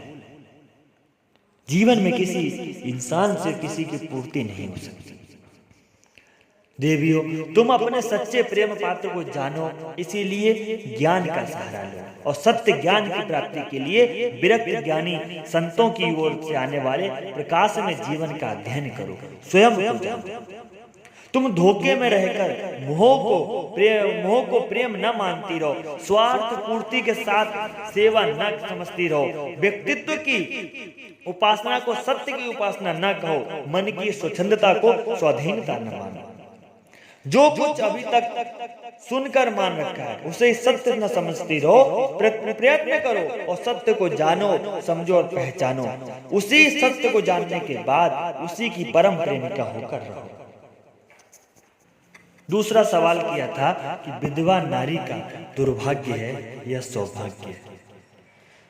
जीवन में किसी इंसान से किसी की पूर्ति नहीं हो सकती। देवियों, तुम अपने सच्चे प्रेम पात्र को जानो, इसीलिए ज्ञान का सहारा लो, और सत्य ज्ञान की प्राप्ति के लिए विरक्त ज्ञानी संतों की ओर से आने वाले प्रकाश में जीवन का अध्ययन करो। स्वयं को जानो। तुम धोखे में रहकर मोह को प्रेम न मानती रहो, स्वार्थ पूर्ति के साथ सेवा न समझती रहो, व्यक्तित्व की उपासना को सत्य की उपासना न कहो, मन की स्वच्छंदता को स्वाधीनता न मानो। जो कुछ अभी तक सुनकर मान रखा है उसे सत्य न समझती रहो, प्रयत्न करो और सत्य को जानो, समझो और पहचानो। उसी सत्य को जानने के बाद उसी की परम प्रेमिका होकर रहो। दूसरा सवाल किया था कि विधवा नारी का दुर्भाग्य है या सौभाग्य है,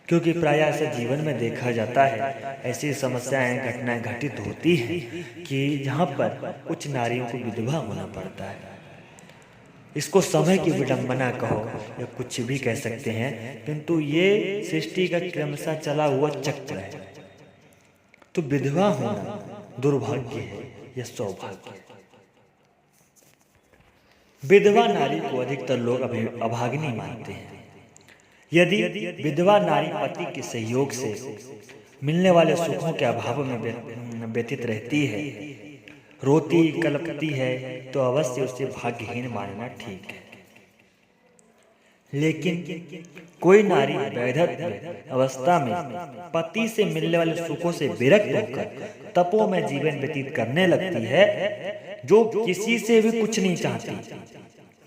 क्योंकि प्रायः ऐसे जीवन में देखा जाता है, ऐसी समस्याएं, घटनाएं घटित होती हैं कि जहां पर कुछ नारियों को विधवा होना पड़ता है। इसको समय की विडंबना कहो या कुछ भी कह सकते हैं, किंतु ये सृष्टि का क्रमशः चला हुआ चक्र है। तो विधवा होना दुर्भाग्य है या सौभाग्य है? विधवा नारी को अधिकतर लोग अभागिनी मानते हैं। यदि विधवा नारी पति के सहयोग से मिलने वाले सुखों के अभाव में व्यतीत रहती है, रोती कलपती है, तो अवश्य उसे भाग्यहीन मानना ठीक है। लेकिन कोई नारी वैधव्य अवस्था में पति से मिलने वाले सुखों से विरक्त होकर तपों में जीवन व्यतीत करने लगती है, जो किसी से भी कुछ नहीं चाहती,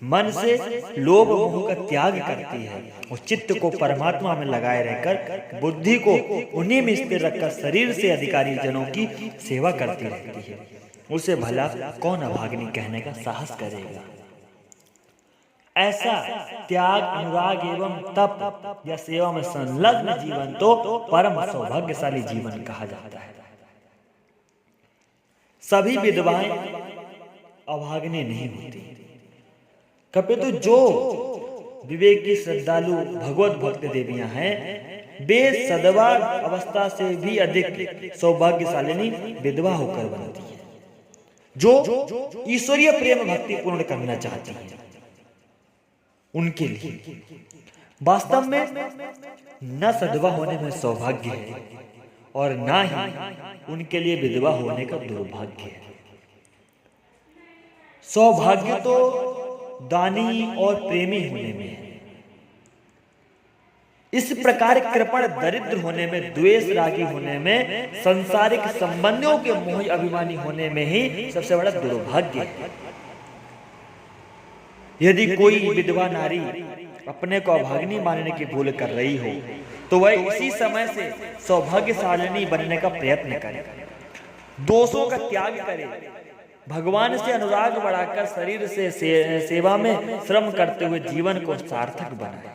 मन से लोभ मोह का त्याग करती है और चित्त को परमात्मा में लगाए रहकर बुद्धि को उन्हीं में स्थिर रखकर शरीर से अधिकारी जनों की सेवा करती रहती है, उसे भला कौन अभागिनी कहने का साहस करेगा? ऐसा त्याग, अनुराग एवं तप या सेवा में संलग्न जीवन तो परम सौभाग्यशाली जीवन कहा जाता है। सभी विधवाएं अभागिनी नहीं होती। कभी तो जो विवेकी श्रद्धालु भगवत भक्त देवियां हैं, वे सदवा अवस्था से भी अधिक सौभाग्यशालिनी विधवा होकर बनती है, जो ईश्वरीय प्रेम भक्ति पूर्ण करना चाहती है। उनके लिए वास्तव में न सदवा होने में सौभाग्य है और न ही उनके लिए विधवा होने का दुर्भाग्य है। सौभाग्य तो दानी और प्रेमी होने में है। इस प्रकार कृपण दरिद्र होने में, द्वेष रागी होने में, संसारिक संबंधों के मोह अभिमानी होने में ही सबसे बड़ा दुर्भाग्य है। यदि कोई विधवा नारी अपने को अभागिनी मानने की भूल कर रही हो, तो वह इसी समय से सौभाग्यशालिनी बनने का प्रयत्न करे, दोषों का त्याग करे, भगवान से अनुराग बढ़ाकर शरीर से सेवा में श्रम करते हुए जीवन को सार्थक बनाए।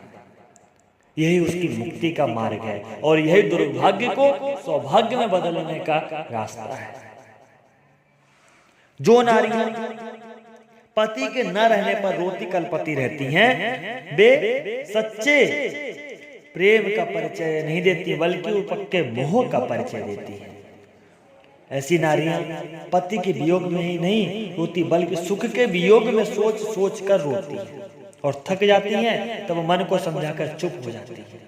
यही उसकी मुक्ति का मार्ग है और यही दुर्भाग्य को सौभाग्य में बदलने का रास्ता है। जो नारियां पति के न रहने पर रोती कलपती रहती हैं, वे सच्चे प्रेम का परिचय नहीं देती बल्कि वो पक्के मोह का परिचय देती हैं। ऐसी नारियां पति के वियोग में ही नहीं रोती बल्कि सुख के वियोग में सोच सोच कर रोती हैं और थक जाती हैं, तब मन को समझाकर चुप हो जाती है।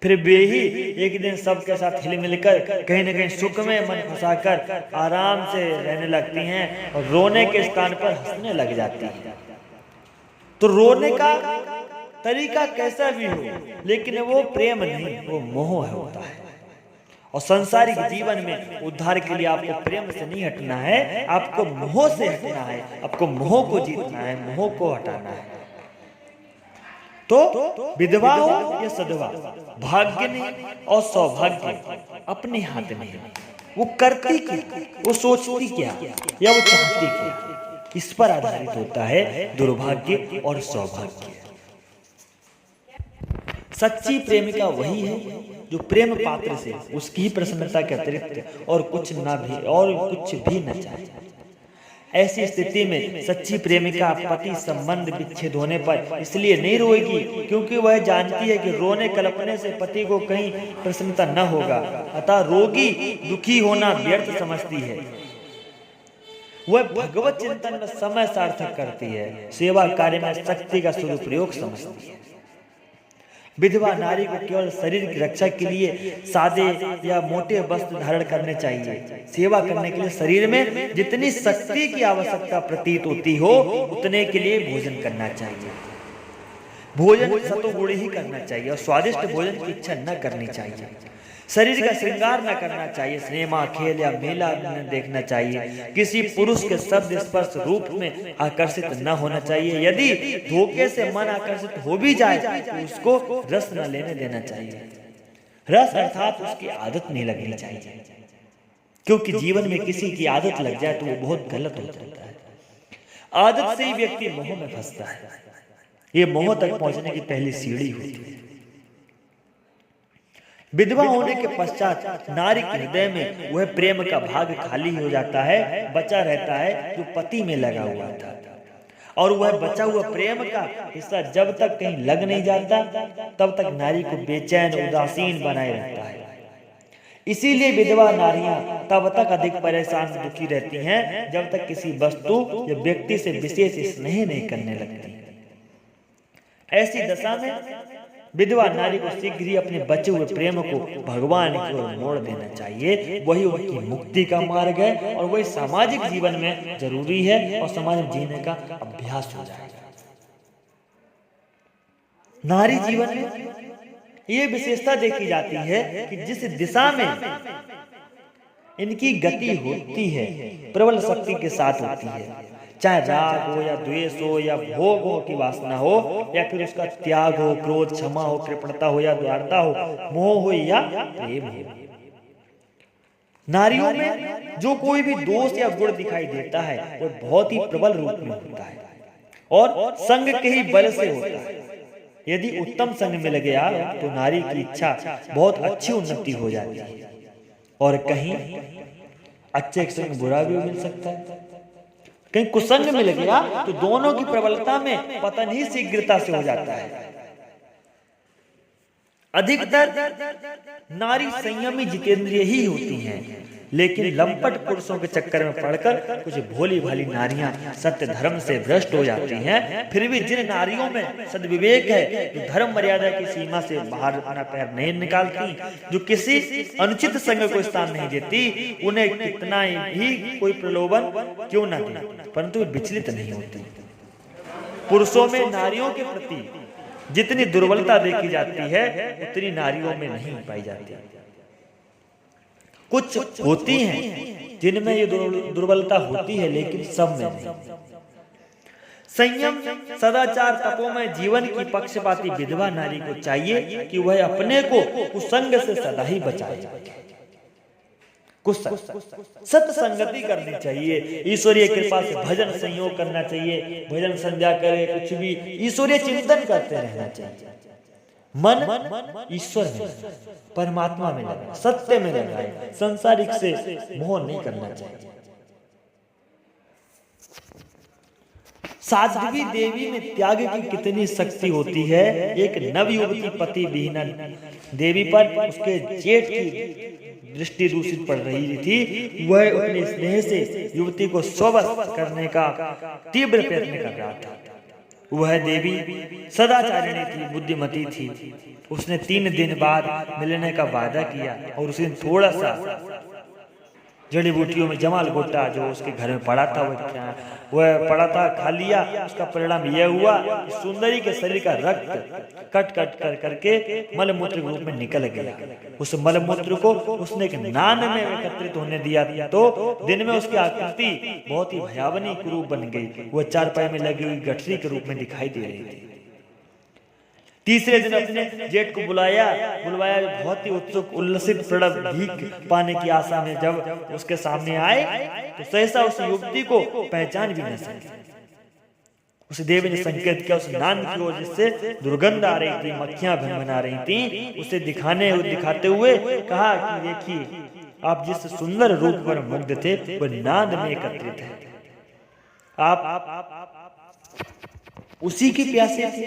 फिर वे ही एक दिन सबके साथ हिल मिलकर कहीं न कहीं सुख में मन फंसाकर आराम से रहने लगती हैं और रोने के स्थान पर हंसने लग जाती हैं। तो रोने का तरीका कैसा भी हो, लेकिन वो प्रेम नहीं, वो मोह होता है। और सांसारिक जीवन में उद्धार के लिए आपको प्रेम से नहीं हटना है, आपको मोह से हटना है, आपको मोह को जीतना है, मोह को हटाना है। तो विधवा हो या सधवा, भाग्य नहीं और सौभाग्य अपने हाथ में है। वो करती क्या, वो सोचती क्या या वो चाहती क्या, इस पर आधारित होता है दुर्भाग्य और सौभाग्य। सच्ची प्रेमिका वही है जो प्रेम पात्र से उसकी ही प्रसन्नता के अतिरिक्त और कुछ भी न चाहे। ऐसी स्थिति में सच्ची प्रेमिका पति संबंध विच्छेद होने पर इसलिए नहीं रोएगी क्योंकि वह जानती है कि रोने कल्पने से पति को कहीं प्रसन्नता न होगा, अतः रोगी दुखी होना व्यर्थ समझती है। वह भगवत चिंतन में समय सार्थक करती है, सेवा कार्य में शक्ति का सदुपयोग समझती है। विधवा नारी को केवल शरीर की रक्षा के लिए सादे या मोटे वस्त्र धारण करने चाहिए। सेवा करने के लिए शरीर में जितनी शक्ति की आवश्यकता प्रतीत होती हो उतने के लिए भोजन करना चाहिए। भोजन सतोगुण ही करना चाहिए और स्वादिष्ट भोजन की इच्छा न करनी चाहिए। शरीर का श्रृंगार न करना चाहिए, सिनेमा खेल या मेला न देखना चाहिए। किसी पुरुष के शब्द स्पर्श रूप में आकर्षित न होना चाहिए। यदि धोखे से मन आकर्षित हो भी जाए तो उसको रस न लेने देना चाहिए। रस अर्थात उसकी आदत नहीं लगनी चाहिए, क्योंकि जीवन में किसी की आदत लग जाए तो वो बहुत गलत हो जाता है। आदत से ही व्यक्ति मोह में फंसता है। ये मोह तक पहुंचने की पहली सीढ़ी होती है। विधवा होने के पश्चात नारी के हृदय में वह प्रेम का भाग खाली हो जाता है, बचा रहता है जो पति में लगा हुआ था। और वह बचा हुआ प्रेम का हिस्सा जब तक कहीं लग नहीं जाता तब तक नारी को बेचैन उदासीन बनाए रहता है। इसीलिए विधवा नारियां तब तक अधिक परेशान दुखी रहती हैं जब तक किसी वस्तु या व्यक्ति से विशेष स्नेह नहीं करने लगती। ऐसी दशा में विधवा नारी को शीघ्र ही अपने बचे हुए प्रेम को भगवान की ओर मोड़ देना चाहिए। वही उनकी मुक्ति का मार्ग है और वही सामाजिक जीवन में जरूरी है और समाज में जीने का अभ्यास हो जाएगा। नारी जीवन में ये विशेषता देखी जाती है कि जिस दिशा में इनकी गति होती है प्रबल शक्ति के साथ होती है, चाहे राग हो या द्वेष हो या भोग हो की वासना हो या फिर उसका त्याग हो, क्रोध, क्षमा हो, कृपणता हो या द्वारता हो, मोह हो या प्रेम हो। नारियों में जो कोई भी दोष या गुण दिखाई देता है वह बहुत ही प्रबल रूप में होता है और संग के ही बल से होता है। यदि उत्तम संग मिल गया तो नारी की इच्छा बहुत अच्छी उन्नति हो जाती है और कहीं अच्छे संग बुरा भी मिल सकता है। कहीं कुसंग मिल गया तो दोनों की प्रबलता में पतन ही शीघ्रता से हो जाता है। अधिकतर नारी संयमी जितेंद्रिय ही होती हैं, लेकिन लंपट पुरुषों के चक्कर में पड़कर कुछ भोली भाली नारियां सत्य धर्म से भ्रष्ट हो जाती हैं। फिर भी जिन नारियों में सद्विवेक है, जो धर्म मर्यादा की सीमा से बाहर अपना पैर नहीं निकालती, जो किसी अनुचित संग को स्थान नहीं देती, उन्हें कितना ही कोई प्रलोभन क्यों न दे परंतु विचलित नहीं होती। पुरुषों में नारियों के प्रति जितनी दुर्बलता देखी जाती है उतनी नारियों में नहीं पाई जाती। कुछ होती हैं जिनमें ये दुर्बलता होती है, लेकिन सब में नहीं। संयम, सदाचार, तपोमय जीवन की पक्षपाती विधवा नारी को चाहिए कि वह अपने को कुसंग से सदा ही बचाए। सत्संगति करनी चाहिए, ईश्वरीय कृपा से भजन संयोग करना चाहिए, भजन संध्या करे, कुछ भी ईश्वरीय चिंतन करते रहना चाहिए। मन ईश्वर में, परमात्मा में लगाए, सत्य में लगाए, संसारिक से मोह नहीं करना चाहिए। साध्वी देवी में त्याग की कितनी शक्ति होती है। एक नवयुवती पति विहीना देवी पर उसके जेठ की दृष्टि दूषित पड़ रही थी। वह अपने स्नेह से युवती को स्ववश करने का तीव्र प्रयत्न कर रहा था। वह देवी सदाचारिणी थी, बुद्धिमती थी। उसने 3 दिन बाद मिलने का वादा किया और उस दिन थोड़ा सा जड़ी बूटियों में जमाल गोटा जो उसके घर में पड़ा था वह पड़ा था खा लिया। उसका परिणाम यह हुआ कि सुंदरी के शरीर का रक्त कट कट कर करके मलमूत्र के रूप में निकल गया। उस मलमूत्र को उसने एक नान में एकत्रित होने दिया तो दिन में उसकी आकृति बहुत ही भयावनी रूप बन गई। वह चारपाई में लगी हुई गठरी के रूप में दिखाई दे रही थी। तीसरे दिन अपने जेठ को बुलवाया। बहुत ही उत्सुक उल्लसित प्रणव भीख पाने की आशा में जब उसके सामने आए तो सहसा उस युवती को पहचान भी न सके। उस देवी ने संकेत किया उस नान की ओर, जिससे दुर्गंध आ रही थी, मक्खियां भनभना रही थी। उसे दिखाते हुए कहा कि देखिए, आप जिस सुंदर रूप पर मुग्ध थे वह नाद में एकत्रित है। आप उसी की प्यासे थे,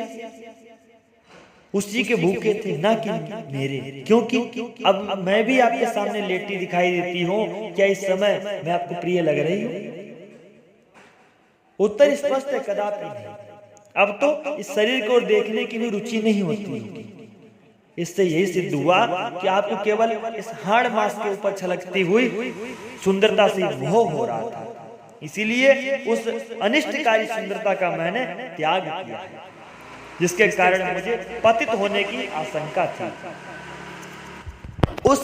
उसी के भूखे थे, ना कि मेरे। क्योंकि अब मैं भी आपके सामने लेटी दिखाई देती हूँ, क्या इस समय मैं आपको प्रिय लग रही हूँ? उत्तर स्पष्ट है, कदापि नहीं। अब तो इस शरीर को देखने की भी रुचि नहीं होती। इससे यही सिद्ध हुआ कि आपको केवल इस हाड़ मांस के ऊपर छलकती हुई सुंदरता से मोह हो रहा था। इसीलिए उस अनिष्टकारी सुंदरता का मैंने त्याग किया है, जिसके कारण मुझे पतित होने की आशंका थी। उस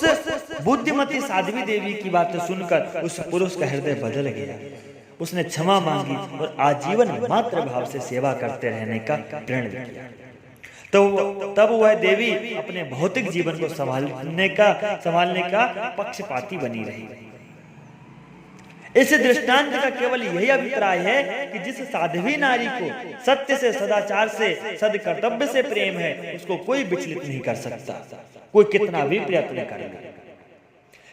बुद्धिमती साध्वी देवी की बातें सुनकर उस पुरुष का हृदय बदल गया। उसने क्षमा मांगी और आजीवन मात्र भाव से सेवा करते रहने का प्रण किया। तो तब वह देवी अपने भौतिक जीवन को संभालने का पक्षपाती बनी रही। इस दृष्टांत का केवल यही अभिप्राय है कि जिस साध्वी नारी को सत्य से, सदाचार से, सदकर्तव्य से प्रेम है, उसको कोई विचलित नहीं कर सकता, कोई कितना भी प्रयत्न करे।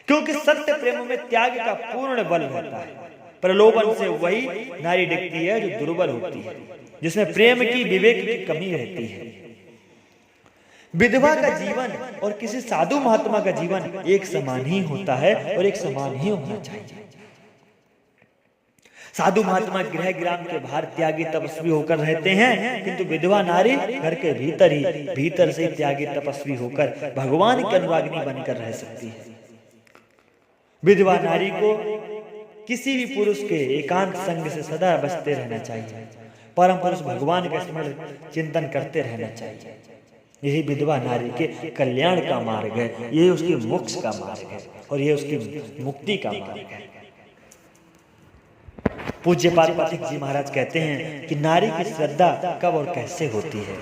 क्योंकि सत्य प्रेम में त्याग का पूर्ण बल होता है। प्रलोभन से वही नारी डिगती है जो दुर्बल होती है, जिसमें प्रेम की, विवेक की कमी रहती है। विधवा का जीवन और किसी साधु महात्मा का जीवन एक समान ही होता है और एक समान ही होना चाहिए। साधु महात्मा गृह ग्राम के बाहर त्यागी तपस्वी होकर रहते हैं, किंतु विधवा नारी घर के भीतर से त्यागी तपस्वी होकर भगवान की अनुरागिनी बनकर रह सकती है। विधवा नारी को किसी भी पुरुष के एकांत संग से सदा बचते रहना चाहिए। परम पुरुष भगवान का स्मरण चिंतन करते रहना चाहिए। यही विधवा नारी के कल्याण का मार्ग है, यही उसकी मोक्ष का मार्ग है और यह उसकी मुक्ति का मार्ग है। पूज्यपाद पथिक जी महाराज कहते हैं कि नारी की श्रद्धा कब और कैसे होती है।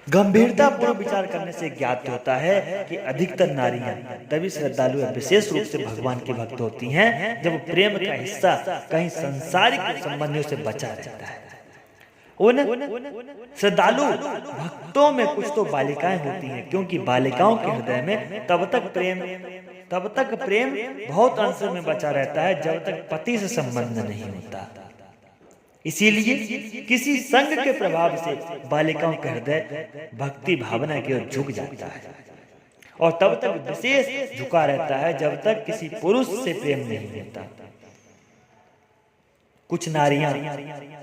गंभीरता पूर्वक विचार करने से ज्ञात होता है कि अधिकतर नारियां तभी श्रद्धालु या विशेष रूप से भगवान की भक्त होती हैं जब प्रेम का हिस्सा कहीं सांसारिक संबंधियों से बचा रहता है। उन श्रद्धालु भक्तों में कुछ तो बालिकाएं होती हैं, क्योंकि बालिकाओं के हृदय में तब तक प्रेम बहुत अंश में बचा रहता है जब तक पति से संबंध नहीं होता। इसीलिए किसी संग के प्रभाव से बालिकाओं का हृदय भक्ति भावना की ओर झुक जाता है और तब तक विशेष झुका रहता है जब तक किसी पुरुष से प्रेम नहीं होता। कुछ नारियां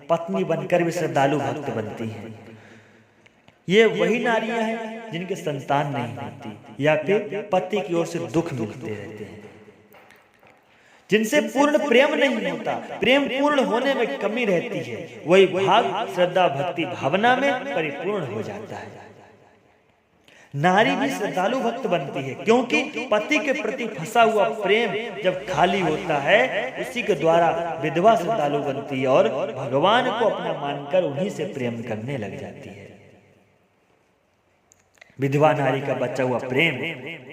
पत्नी बनकर भी श्रद्धालु भक्त बनती हैं। ये वही नारियां हैं जिनके संतान नहीं होती या फिर पति की ओर से दुख मिलते रहते हैं, जिनसे पूर्ण प्रेम नहीं होता, प्रेम पूर्ण होने में कमी रहती है। वही भाव श्रद्धा भक्ति भावना में परिपूर्ण हो जाता है। नारी भी श्रद्धालु भक्त बनती है, क्योंकि पति के प्रति फंसा हुआ प्रेम जब खाली होता है, उसी के द्वारा विधवा श्रद्धालु बनती है और भगवान को अपना मानकर उन्हीं से प्रेम करने लग जाती है। विधवा नारी का बचा हुआ प्रेम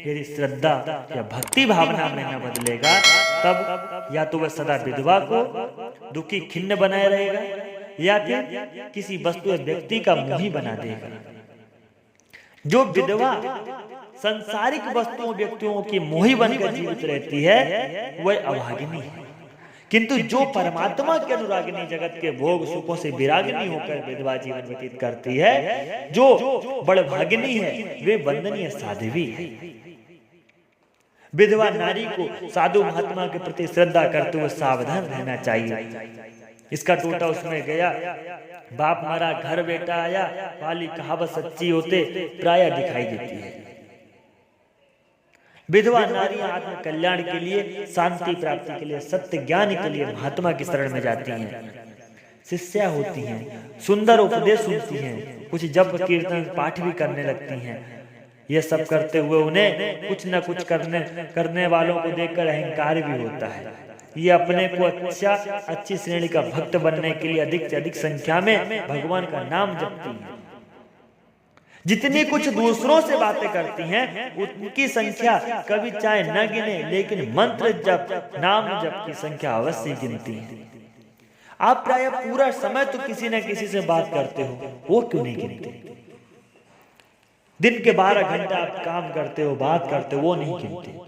यदि श्रद्धा या भक्ति भावना में न बदलेगा, तब या तो वह सदा विधवा को दुखी खिन्न बनाए रहेगा या फिर किसी वस्तु या व्यक्ति का मोही बना देगा। जो विधवा सांसारिक वस्तुओं व्यक्तियों की मोही बनकर जीवित रहती है, वह अभागिनी है, किंतु जो परमात्मा के अनुरागिनी, जगत के भोग सुखों से विरागिनी होकर विधवा जीवन व्यतीत करती है, जो बड़भागिनी है, वे वंदनीय साध्वी है। विधवा नारी को साधु महात्मा के प्रति श्रद्धा करते हुए सावधान रहना चाहिए। इसका टोटा उसमें गया, बाप मरा घर बेटा आया, वाली कहावत सच्ची होते प्राय दिखाई देती है। विधवा नारियां आत्म कल्याण के लिए, शांति प्राप्ति के लिए, सत्य ज्ञान के लिए महात्मा की शरण में जाती हैं। शिष्या होती हैं, सुंदर उपदेश सुनती हैं, कुछ जप कीर्तन पाठ भी करने लगती हैं। यह सब करते हुए उन्हें कुछ न कुछ करने वालों को देखकर अहंकार भी होता है। ये अपने को अच्छी श्रेणी का भक्त बनने के लिए अधिक से अधिक संख्या में भगवान का नाम जपती हैं। जितनी कुछ दूसरों से बातें करती हैं, उनकी संख्या कभी चाहे न गिने, लेकिन मंत्र जप, नाम जप की संख्या अवश्य गिनती है। आप प्राय पूरा समय तो किसी न किसी से बात करते हो, वो क्यों नहीं गिनते? दिन के 12 घंटे आप काम करते हो, बात करते हो, वो नहीं गिनते।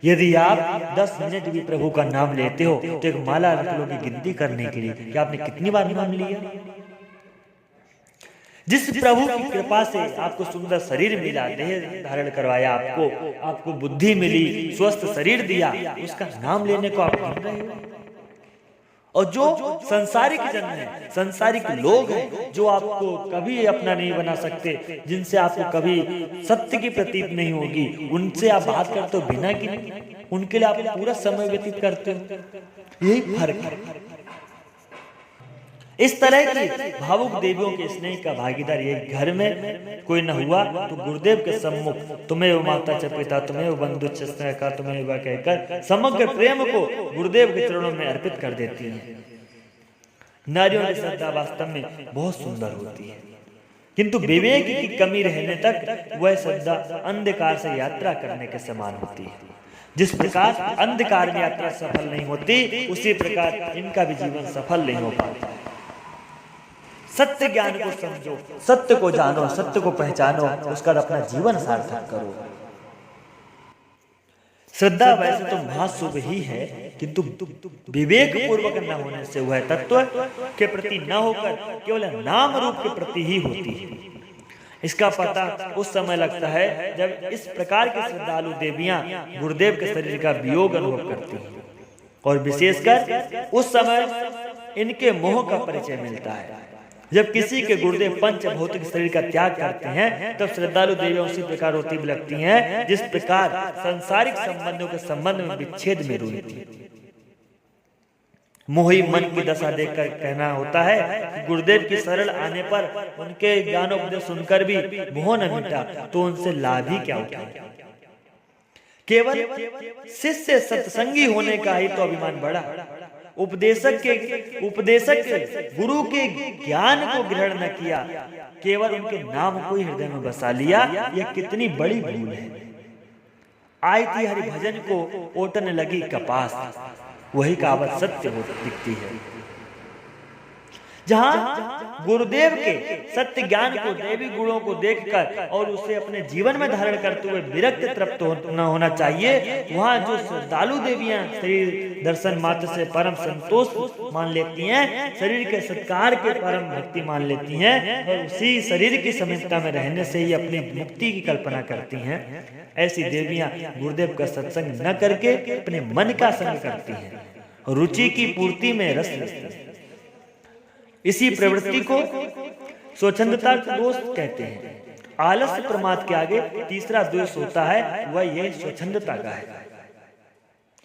यदि आप 10 मिनट भी प्रभु का नाम लेते हो तो एक माला रख लो की गिनती करने के लिए कि आपने कितनी बार नाम लिया। जिस प्रभु की कृपा से आपको सुंदर शरीर मिला, देह धारण करवाया, आपको बुद्धि मिली, स्वस्थ शरीर दिया, उसका नाम लेने को आप गिन रहे हो। और जो संसारिक जन है, संसारिक लोग हैं, जो आपको कभी अपना नहीं बना सकते, जिनसे आपको कभी सत्य की प्रतीत नहीं होगी, उनसे आप बात करते हो बिना कि उनके लिए आप पूरा समय व्यतीत करते हो। यही फर्क है। इस तरह की भावुक देवियों के स्नेह का भागीदार ये घर में कोई न हुआ तो गुरुदेव के सम्मुख तुम्हें माता च पिता, तुम्हें बंधु का, तुम्हें कहकर समग्र प्रेम को गुरुदेव के चरणों में अर्पित कर देती है। नारियों की श्रद्धा वास्तव में बहुत सुंदर होती है, किंतु विवेक की कमी रहने तक वह श्रद्धा अंधकार से यात्रा करने के समान होती है। जिस प्रकार अंधकार में यात्रा सफल नहीं होती, उसी प्रकार इनका भी जीवन सफल नहीं हो पाता। सत्य ज्ञान को समझो, सत्य को जानो, सत्य को पहचानो, उसका अपना जीवन सार्थक करो। श्रद्धा वैसे तो महाशुभ ही है, किंतु विवेक पूर्वक न होने से वह तत्व के प्रति न होकर केवल नाम रूप के प्रति ही होती है। इसका पता उस समय लगता है जब इस प्रकार की श्रद्धालु देवियां गुरुदेव के शरीर का वियोग अनुभव करती हैं, और विशेषकर उस समय इनके मोह का परिचय मिलता है। जब किसी के गुरुदेव पंच भौतिक शरीर का त्याग करते हैं, तब श्रद्धालु देवियां उसी प्रकार रोती भी लगती हैं जिस प्रकार सांसारिक संबंधों के संबंध में विच्छेद में रोती। मोही मन की दशा देखकर कहना होता है कि गुरुदेव की शरण आने पर उनके ज्ञानोपदेश सुनकर भी मोह न मिटा तो उनसे लाभ ही क्या उठाए। केवल शिष्य सत्संगी होने का ही तो अभिमान बढ़ा। उपदेशक गुरु के ज्ञान को ग्रहण न किया, केवल उनके नाम को ही हृदय में बसा लिया, यह कितनी बड़ी भूल है। आई थी हरि भजन को ओटने लगी कपास, वही कहावत सत्य हो दिखती है। जहां गुरुदेव के सत्य ज्ञान को, देवी गुणों को देखकर और उसे अपने जीवन में धारण करते हुए विरक्त तृप्त न होना चाहिए, वहां जो श्रद्धालु देवियां शरीर दर्शन मात्र से परम संतोष मान लेती हैं, शरीर के सत्कार के परम भक्ति मान लेती हैं, और उसी शरीर की समिति में रहने से ही अपनी मुक्ति की कल्पना करती हैं, ऐसी देवियां गुरुदेव का सत्संग न करके अपने मन का संग करती हैं, रुचि की पूर्ति में रस लेती हैं। इसी प्रवृत्ति को स्वच्छंदता का दोष कहते हैं। आलस्य प्रमाद के आगे तीसरा दोष होता है, वह यह स्वच्छंदता का है।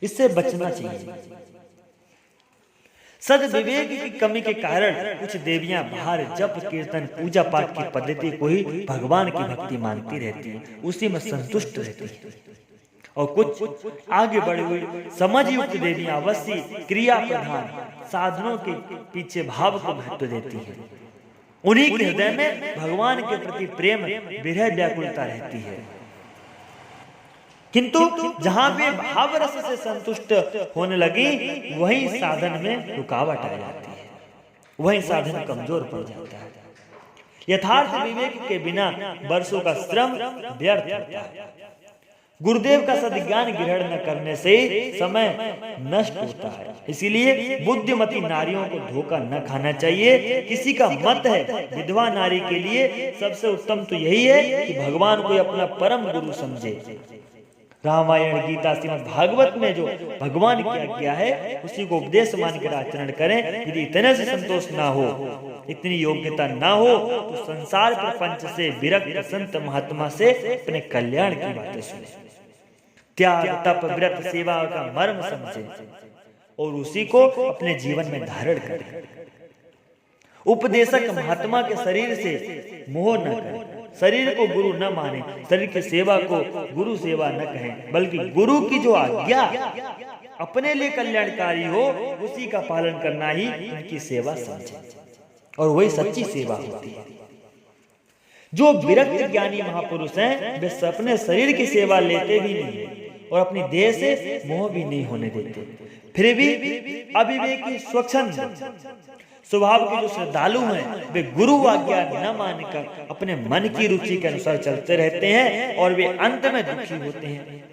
इससे बचना चाहिए। सद्विवेक की कमी के कारण कुछ देवियां बाहर जप कीर्तन पूजा पाठ की पद्धति को ही भगवान की भक्ति मानती रहती है, उसी में संतुष्ट रहती है। और कुछ आगे बढ़ी हुई समझ युक्त देवियां अवश्य क्रिया प्रधान साधनों के पीछे भाव को महत्व देती है। उन्हीं के हृदय में भगवान के प्रति प्रेम विरह व्याकुलता रहती है, किंतु जहां वे भाव रस से संतुष्ट होने लगी, वहीं साधन में रुकावट आ जाती है, वहीं साधन कमजोर पड़ जाता है। यथार्थ विवेक के बिना वर्षों का श्रम व्यर्थ होता है। गुरुदेव का सद्ज्ञान ग्रहण न करने से समय नष्ट होता है। इसीलिए बुद्धिमती नारियों को धोखा न खाना चाहिए। किसी का मत है विधवा नारी के लिए सबसे उत्तम तो यही है कि भगवान को अपना परम गुरु समझे। रामायण, गीता, श्रीमद् भागवत में जो भगवान की आज्ञा है उसी को उपदेश मानकर आचरण करें। यदि इतने से संतोष ना हो, इतनी योग्यता ना हो, तो संसार प्रपंच से विरक्त संत महात्मा से अपने कल्याण की बातें सुने। त्याग, तप, व्रत, सेवा का मर्म समझे और उसी को अपने जीवन में धारण करें। उपदेशक महात्मा के शरीर से मोह न करें, शरीर को गुरु न माने, शरीर की सेवा को गुरु सेवा न कहें, बल्कि गुरु की जो आज्ञा अपने लिए कल्याणकारी हो उसी का पालन करना ही उनकी सेवा समझे, और वही सच्ची सेवा होती है। जो विरक्त ज्ञानी महापुरुष हैं वे अपने शरीर की सेवा लेते भी नहीं और अपनी देह से मोह भी नहीं होने देते, फिर भी अविवेकी स्वच्छंद स्वभाव के जो श्रद्धालु हैं वे गुरु आज्ञा न मानकर अपने मन की रुचि के अनुसार चलते रहते हैं और वे अंत में दुखी होते हैं।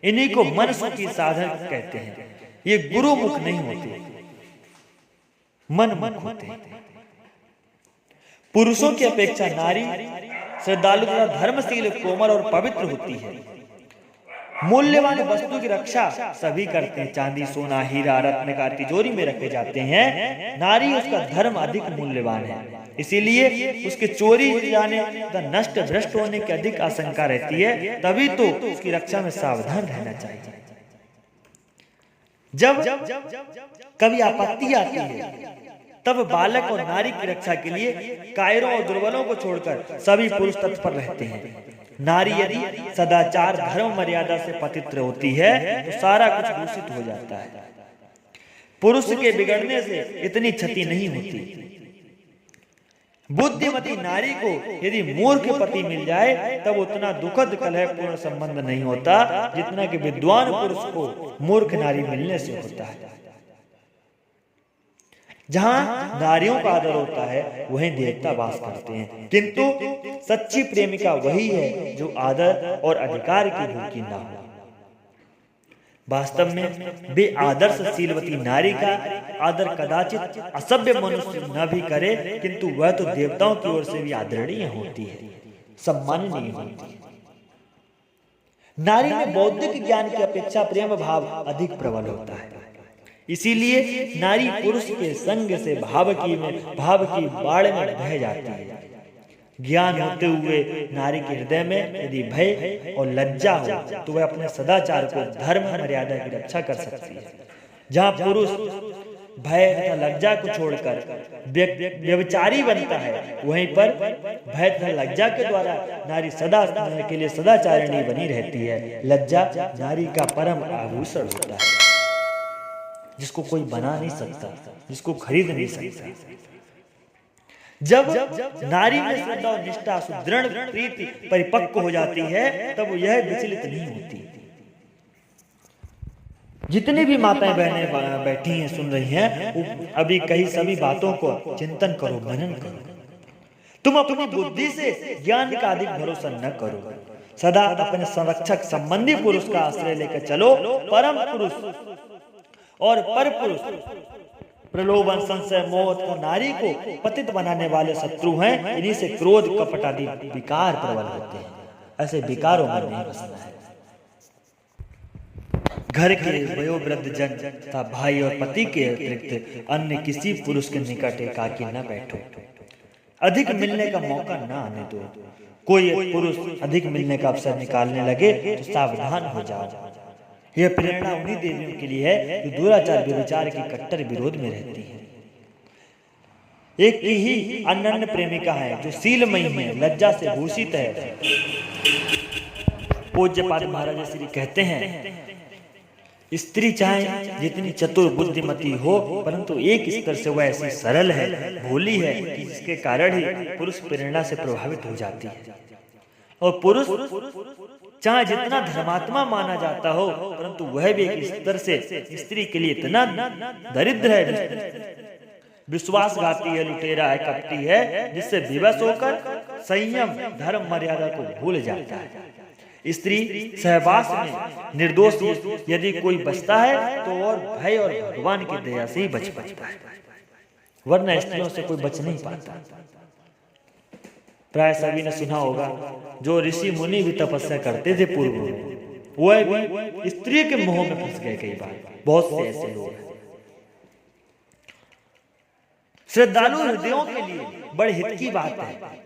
इन्हीं को मन सुखी साधन कहते हैं। ये गुरु मुख नहीं होते, मन मुख होते हैं। पुरुषों की अपेक्षा नारी श्रद्धालु तथा धर्मशील, कोमल और पवित्र होती है। मूल्यवान वस्तु की रक्षा सभी करते हैं। चांदी, सोना, हीरा, रत्न का तिजोरी में रखे जाते हैं। नारी उसका धर्म अधिक मूल्यवान है, इसीलिए उसके चोरी जाने तथा नष्ट भ्रष्ट होने की अधिक आशंका रहती है। तभी तो उसकी रक्षा में सावधान रहना चाहिए। जब कभी आपत्ति आती है तब बालक और नारी की रक्षा के लिए कायरों और दुर्बलों को छोड़कर सभी पुरुष तत्पर रहते हैं। नारी यदि सदाचार, धर्म, मर्यादा से पवित्र होती है तो सारा कुछ दूषित हो जाता है। पुरुष के बिगड़ने से इतनी क्षति नहीं होती। बुद्धिमती नारी को यदि मूर्ख पति मिल जाए तब उतना दुखद कलहपूर्ण संबंध नहीं होता जितना कि विद्वान पुरुष को मूर्ख नारी मिलने से होता है। जहां नारियों का आदर होता है वहीं देवता वास करते हैं, किंतु सच्ची प्रेमिका वही है जो आदर और अधिकार की भूखी ना हो। वास्तव में वे आदर्शशीलवती नारी का आदर कदाचित असभ्य मनुष्य न भी करे, किंतु वह तो देवताओं की ओर से भी आदरणीय होती है, सम्माननीय होती है। नारी में बौद्धिक ज्ञान की अपेक्षा प्रेम भाव अधिक प्रबल होता है। इसीलिए नारी पुरुष के संग से भाव की बाढ़ में बह जाती है। ज्ञान होते हुए नारी के हृदय में यदि भय और लज्जा हो तो वह अपने सदाचार को, धर्म, मर्यादा की रक्षा कर सकती है। जहाँ पुरुष भय तथा लज्जा को छोड़कर व्यभिचारी बनता है, वहीं पर भय तथा लज्जा के द्वारा नारी सदा के लिए सदाचारिणी बनी रहती है। लज्जा नारी का परम आभूषण होता है, जिसको कोई बना नहीं सकता, जिसको खरीद नहीं सकता। जब नारी में श्रद्धा और निष्ठा, सुदृढ़ प्रीति परिपक्व हो जाती है तब यह विचलित नहीं होती। जितनी भी माताएं बहनें बैठी हैं, सुन रही हैं, अभी कही सभी बातों को चिंतन करो, मनन करो। तुम अपनी बुद्धि से ज्ञान का अधिक भरोसा न करो। सदा अपने संरक्षक संबंधी पुरुष का आश्रय लेकर चलो। परम पुरुष और पर पुरुष प्रलोभन, संशय, मोह तथा नारी को पतित बनाने वाले शत्रु हैं। इन्हीं से क्रोध, कपट आदि विकार प्रबल होते हैं। ऐसे विकारों में नहीं बसना है। घर के वयोवृद्ध जन तथा भाई और पति के अतिरिक्त अन्य किसी पुरुष के निकट एकाकी न बैठो। अधिक मिलने का मौका न आने दो। कोई पुरुष अधिक मिलने का अवसर निकालने लगे तो सावधान हो जाओ। यह प्रेरणा उन्हीं देवियों के लिए है जो दुराचार, व्यभिचार के कट्टर विरोध में रहती है। एक ही अनन्य प्रेमिका है जो शीलमयी है, लज्जा से भूषित है। पूज्यपाद महाराज श्री कहते हैं, स्त्री चाहे जितनी चतुर बुद्धिमती हो, परंतु एक स्तर से वह ऐसी सरल है, भोली है कि जिसके कारण ही पुरुष प्रेरणा से प्रभावित हो जाती है। और पुरुष चाहे जितना धर्मात्मा माना जाता हो, परंतु वह भी एक स्तर से स्त्री के लिए इतना दरिद्र है, विश्वासघाती है, लुटेरा है, कपटी है, जिससे विवश होकर संयम, धर्म, मर्यादा को भूल जाता है। स्त्री सहवास में निर्दोष यदि कोई बचता है तो और भय और भगवान की दया से ही बच पाता है, वरना स्त्रियों से कोई बच नहीं पाता। प्राय सभी ने सुना होगा, जो ऋषि मुनि भी तपस्या करते थे पूर्व में, वह भी स्त्री के मोह में फंस गए कई बार। बहुत से ऐसे लोग हैं। श्रद्धालु हृदयों के लिए बड़े हित की बात है।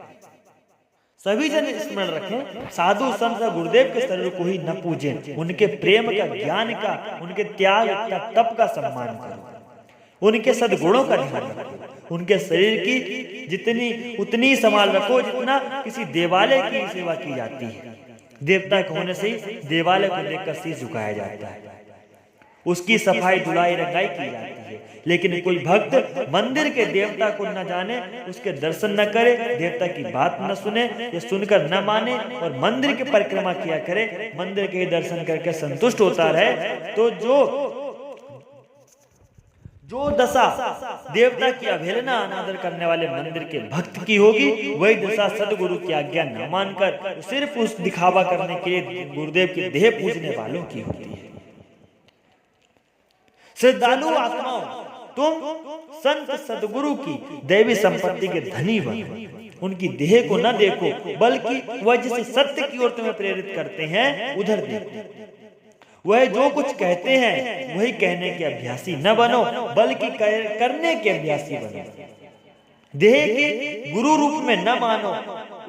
सभी जन स्मरण रखें, साधु संत गुरुदेव के शरीर को ही न पूजें, उनके प्रेम का, ज्ञान का, उनके त्याग का, तप का सम्मान करो, उनके सद्गुणों का ध्यान रखो, उनके शरीर की जितनी उतनी संभाल रखो जितना किसी देवालय की सेवा की जाती है। देवता के होने से ही देवालय को देखकर शीश झुकाया जाता है, उसकी सफाई धुलाई रंगाई की जाती है। लेकिन कोई भक्त मंदिर के देवता को न जाने, उसके दर्शन न करे, देवता की बात न सुने या सुनकर न माने और मंदिर की परिक्रमा किया करे, मंदिर के दर्शन करके संतुष्ट होता रहे, तो जो दशा देवता की अवहेलना अनादर करने वाले मंदिर के भक्त की होगी, वही दशा सदगुरु की आज्ञा न मानकर सिर्फ उस दिखावा करने के लिए गुरुदेव की देह पूजने वालों की होती है। श्रद्धालु आत्माओं, तुम संत सदगुरु की दैवी संपत्ति के धनी बनो। उनकी देह को न देखो, बल्कि वह जिस सत्य की ओर तुम्हें प्रेरित करते हैं उधर देखो। वह जो कुछ कहते हैं वही कहने के अभ्यासी न बनो, बल्कि करने के अभ्यासी बनो। देह के गुरु रूप में न मानो,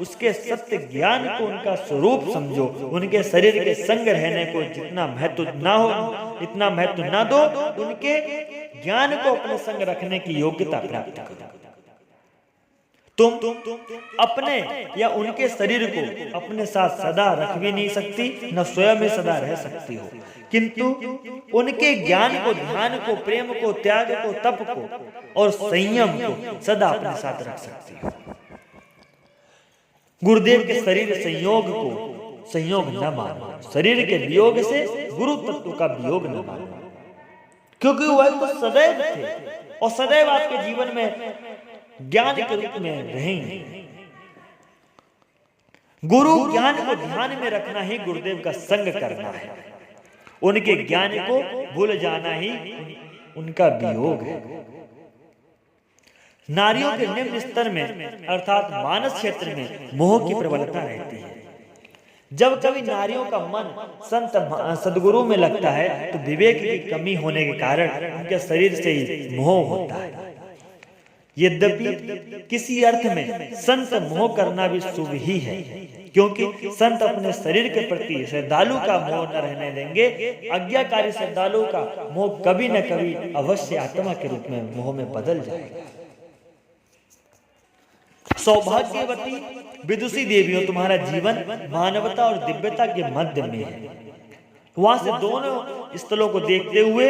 उसके सत्य ज्ञान को उनका स्वरूप समझो। उनके शरीर के संग रहने को जितना महत्व ना हो, इतना महत्व ना दो, उनके ज्ञान को अपने संग रखने की योग्यता प्राप्त करो। तुम अपने या उनके शरीर को अपने साथ सदा रख भी नहीं सकती, न स्वयं में सदा रह सकती हो, किंतु उनके ज्ञान को, ध्यान को, प्रेम को, त्याग को, तप को और संयम को सदा अपने साथ रख सकती हो। गुरुदेव के शरीर संयोग को संयोग न मानो, शरीर के वियोग से गुरु तत्व का वियोग न मानो, क्योंकि वह तो सदैव थे और सदैव आपके जीवन में ज्ञान के रूप में रहेंगे। गुरु ज्ञान को ध्यान में रखना ही गुरुदेव का संग करना है, उनके ज्ञान को भूल जाना ही उनका वियोग है। नारियों के निम्न स्तर में अर्थात मानस क्षेत्र में मोह की प्रबलता रहती है। जब कभी नारियों का मन संत सदगुरु में लगता है तो विवेक की कमी होने के कारण उनके शरीर से ही मोह होता है। यद्यपि किसी अर्थ में संत मोह करना भी शुभ ही है, क्योंकि संत अपने शरीर के प्रति श्रद्धालु का मोह न रहने देंगे। आज्ञाकारी श्रद्धालु का मोह कभी न कभी अवश्य आत्मा के रूप में मोह में बदल जाएगा। सौभाग्यवती विदुषी देवियों, तुम्हारा जीवन मानवता और दिव्यता के मध्य में है। वहां से दोनों स्थलों को देखते हुए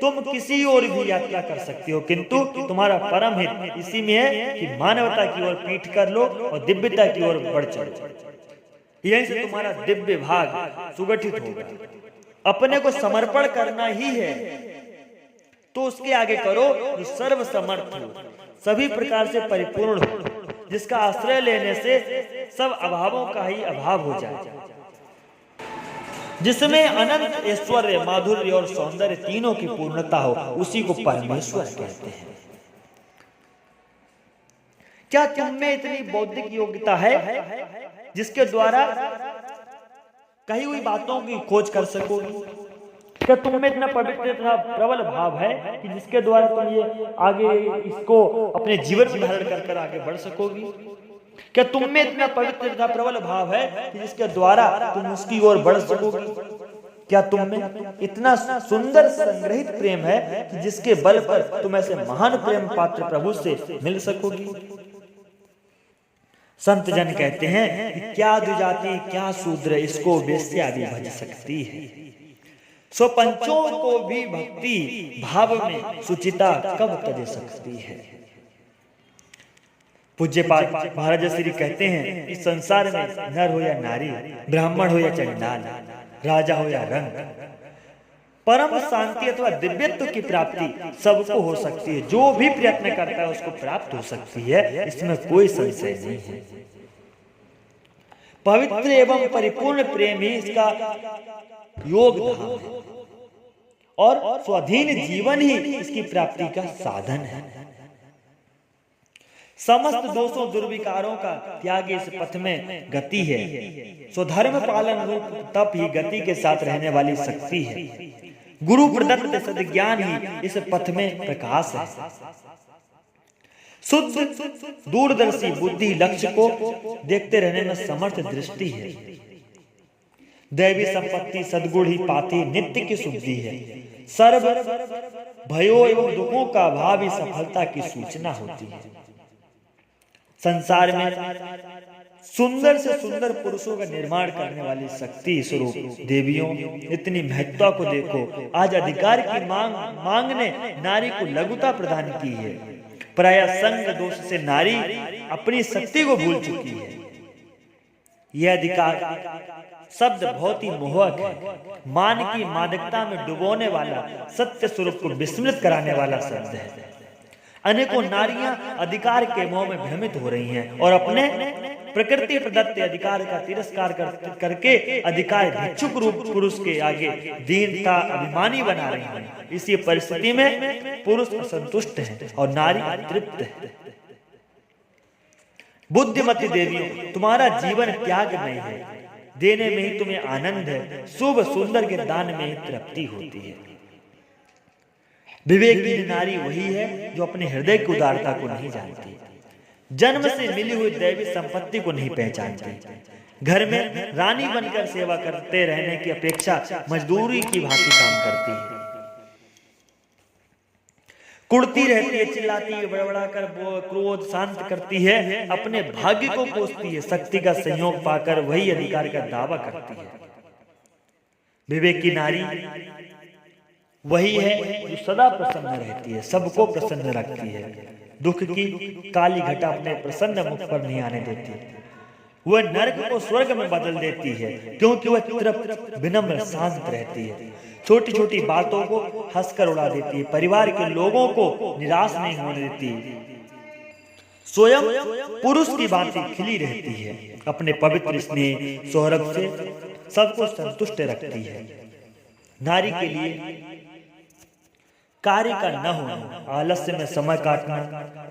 तुम किसी ओर भी यात्रा कर सकती हो, किंतु तुम्हारा परम हित इसी में है कि मानवता की ओर पीठ कर लो और दिव्यता की ओर बढ़ चलो। यहीं से तुम्हारा दिव्य भाग सुगठित होगा। अपने को समर्पण करना ही है तो उसके आगे करो जो सर्व समर्थ हो, सभी प्रकार से परिपूर्ण हो, जिसका आश्रय लेने से सब अभावों का ही अभाव हो जाए, जिसमें अनंत ऐश्वर्य, माधुर्य और सौंदर्य तीनों की पूर्णता हो, उसी को परमेश्वर कहते हैं। क्या तुम में इतनी बौद्धिक योग्यता है जिसके द्वारा कही हुई बातों की खोज कर सकोगी? क्या तुम में इतना पवित्र तथा प्रबल भाव है कि जिसके द्वारा तुम ये आगे इसको अपने जीवन में धारण कर आगे बढ़ सकोगी? क्या तुम में इतना पवित्र तथा प्रबल भाव है कि जिसके द्वारा तुम उसकी ओर बढ़ सकोगी? क्या तुम में इतना सुंदर संग्रहित प्रेम है कि जिसके बल पर तुम ऐसे महान प्रेम पात्र प्रभु से मिल सकोगी? संत जन कहते हैं कि क्या द्विजाति क्या शूद्र इसको वेश्या भी भज सकती है, सो पंचों को भी भक्ति भाव में सुचिता कब तज सकती है। पूज्यपाद महाराज श्री कहते हैं इस संसार में नर हो या नारी, ब्राह्मण हो या चंडाल, राजा हो या रंग, परम शांति अथवा दिव्यत्व की प्राप्ति सबको हो सकती है। जो भी प्रयत्न करता है उसको प्राप्त हो सकती है, इसमें कोई संशय नहीं है। पवित्र एवं परिपूर्ण प्रेम ही इसका योग धाम है और स्वाधीन जीवन ही इसकी प्राप्ति का साधन है। समस्त दोषों दुर्विकारों का त्याग इस पथ में गति है। स्वधर्म पालन रूप तप ही गति के साथ रहने वाली शक्ति है। गुरु प्रदत्त सद्ज्ञान ही इस पथ में प्रकाश है। शुद्ध दूरदर्शी बुद्धि लक्ष्य को देखते रहने में समर्थ दृष्टि है। दैवी संपत्ति सद्गुण ही पाती नित्य की शुद्धि है। सर्व भयों एवं दुखों का अभाव ही सफलता की सूचना होती है। संसार में सुंदर से सुंदर पुरुषों का निर्माण करने वाली शक्ति स्वरूप देवियों इतनी महत्ता को देखो। आज अधिकार की मांग ने नारी को लघुता प्रदान की है। प्राय संग दोष से नारी अपनी शक्ति को भूल चुकी है। यह अधिकार शब्द बहुत ही मोहक है। मान की मादकता में डुबोने वाला, सत्य स्वरूप को विस्मृत कराने वाला शब्द है। अनेकों नारियां अधिकार के मोह में भ्रमित हो रही हैं और अपने प्रकृति प्रदत्त अधिकार का तिरस्कार करके अधिकार भिक्षुक रूप पुरुष के आगे दीनता अभिमानी बना रही हैं। इसी परिस्थिति में पुरुष असंतुष्ट है और नारी तृप्त है। बुद्धिमती देवियों, तुम्हारा जीवन त्यागमय है। देने में ही तुम्हें आनंद है। शुभ सुंदर के दान में ही तृप्ति होती है। विवेकी नारी वही है जो अपने हृदय की उदारता को नहीं जानती, जन्म से मिली हुई दैवी संपत्ति को नहीं पहचानती। घर में रानी बनकर सेवा करते रहने की अपेक्षा मजदूरी की भांति काम करती है। कुड़ती रहती है, चिल्लाती है, बड़बड़ाकर क्रोध शांत करती है, अपने भाग्य को कोसती है। शक्ति का संयोग पाकर वही अधिकार का दावा करती है। विवेक की नारी वही है जो सदा प्रसन्न रहती है, सबको प्रसन्न रखती है। दुख की काली घटा अपने प्रसन्न मुख पर नहीं आने देती। वह नरक को स्वर्ग में बदल देती है, क्योंकि वह तृप्त विनम्र शांत रहती है। छोटी छोटी बातों को हंसकर उड़ा देती है। परिवार के लोगों को निराश नहीं होने देती। स्वयं पुरुष की बातें खिली रहती है। अपने पवित्र स्नेह सौरभ से सबको संतुष्ट रखती है। नारी के लिए कार्य का न होना, आलस्य में समय काटना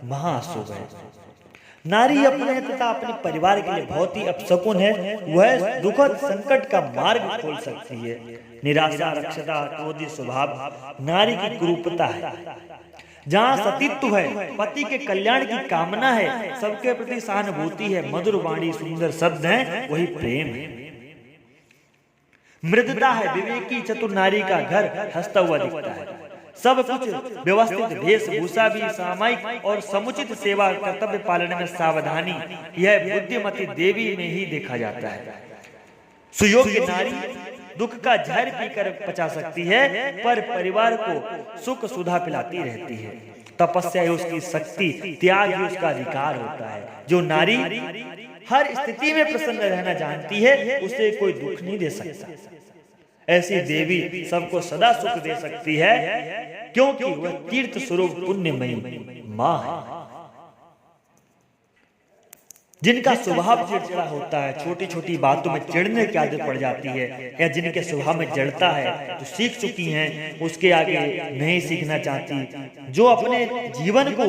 महाशुभ है। नारी अपने तथा अपने परिवार के लिए बहुत ही अपशकुन है। वह दुखद संकट का मार्ग खोल सकती है। निराशा, रक्षता, क्रोधी स्वभाव नारी की कुरूपता है। जहाँ सतीत्व है, पति के कल्याण की कामना है, सबके प्रति सहानुभूति है, मधुर वाणी सुंदर शब्द है, वही प्रेम है। मृदता है, विवेकी चतुर नारी का घर हंसता हुआ दिखता है। सब कुछ व्यवस्थित, वेशभूषा भी सामायिक और समुचित सेवा कर्तव्य पालन में सावधानी, यह बुद्धिमती देवी में ही देखा जाता है। सुयोग्य नारी दुख का जहर पीकर पचा सकती है, पर परिवार को सुख सुधा पिलाती रहती है। तपस्या ही उसकी शक्ति, त्याग ही उसका अधिकार होता है। जो नारी हर स्थिति में प्रसन्न रहना जानती है, उसे कोई दुख नहीं दे सकता। ऐसी देवी सबको सदा सुख दे सकती है, क्योंकि वह तीर्थ स्वरूप पुण्यमयी मां है। जिनका स्वभाव चिड़चिड़ा होता है, छोटी छोटी बातों में चिढ़ने की आदत पड़ जाती है, या जिनके स्वभाव में जड़ता है, जो सीख चुकी हैं उसके आगे नहीं सीखना चाहती, जो अपने जीवन को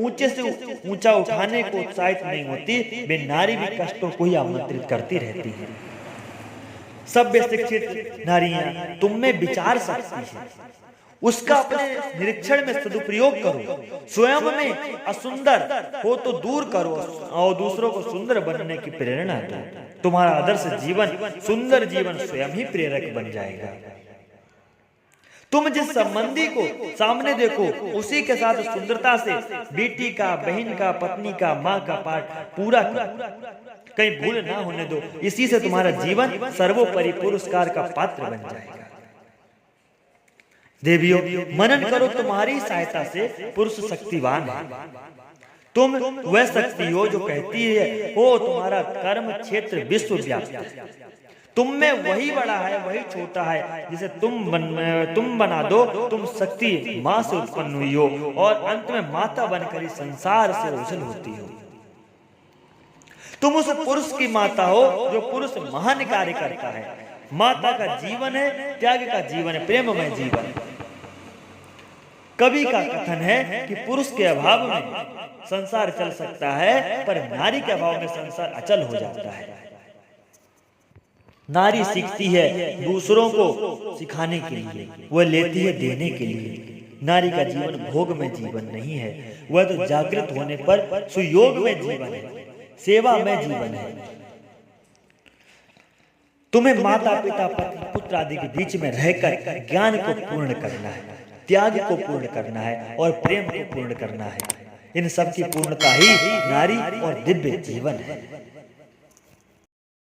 ऊंचे से ऊंचा उठाने को उत्साहित नहीं होती, वे नारी भी कष्टों को ही आमंत्रित करती रहती है। सभ्य शिक्षित नारियां तुम में विचार सकती है, उसका अपने निरीक्षण में सदुपयोग करो। स्वयं में असुंदर हो तो दूर करो और दूसरों को सुंदर बनने की प्रेरणा दो। तुम्हारा आदर्श जीवन, सुंदर जीवन स्वयं ही प्रेरक बन जाएगा। तुम जिस संबंधी को सामने देखो, उसी के साथ सुंदरता से बेटी का, बहन का, पत्नी का, माँ का पाठ पूरा करो। कहीं भूल ना होने दो। इसी से तुम्हारा जीवन सर्वोपरि पुरस्कार का पात्र बन जाएगा। देवियों, मनन करो, तुम्हारी सहायता से पुरुष शक्तिवान है। तुम वह शक्ति हो जो कहती है हो तुम्हारा कर्म क्षेत्र विश्वव्यापी है। तुम में वही बड़ा है, वही छोटा है, जिसे तुम बना दो। तुम शक्ति माँ से उत्पन्न हुई हो और अंत में माता बनकर इस संसार से ओझल होती हो। तुम उस पुरुष की माता हो जो पुरुष महान कार्य करता है। माता का जीवन है, त्याग का जीवन है, प्रेममय जीवन है। कवि का कथन है कि पुरुष के अभाव में संसार चल सकता है, पर नारी के अभाव में संसार अचल हो जाता है। नारी सीखती है दूसरों को सिखाने के लिए, वह लेती है देने के लिए। नारी का जीवन भोग में जीवन नहीं है, वह तो जागृत होने पर सुयोग में जीवन है, सेवा में जीवन है। तुम्हें माता पिता पति पुत्र आदि के बीच में रहकर ज्ञान को पूर्ण करना है, त्याग को पूर्ण करना है और प्रेम को पूर्ण करना है। इन सब की पूर्णता ही नारी और दिव्य जीवन है।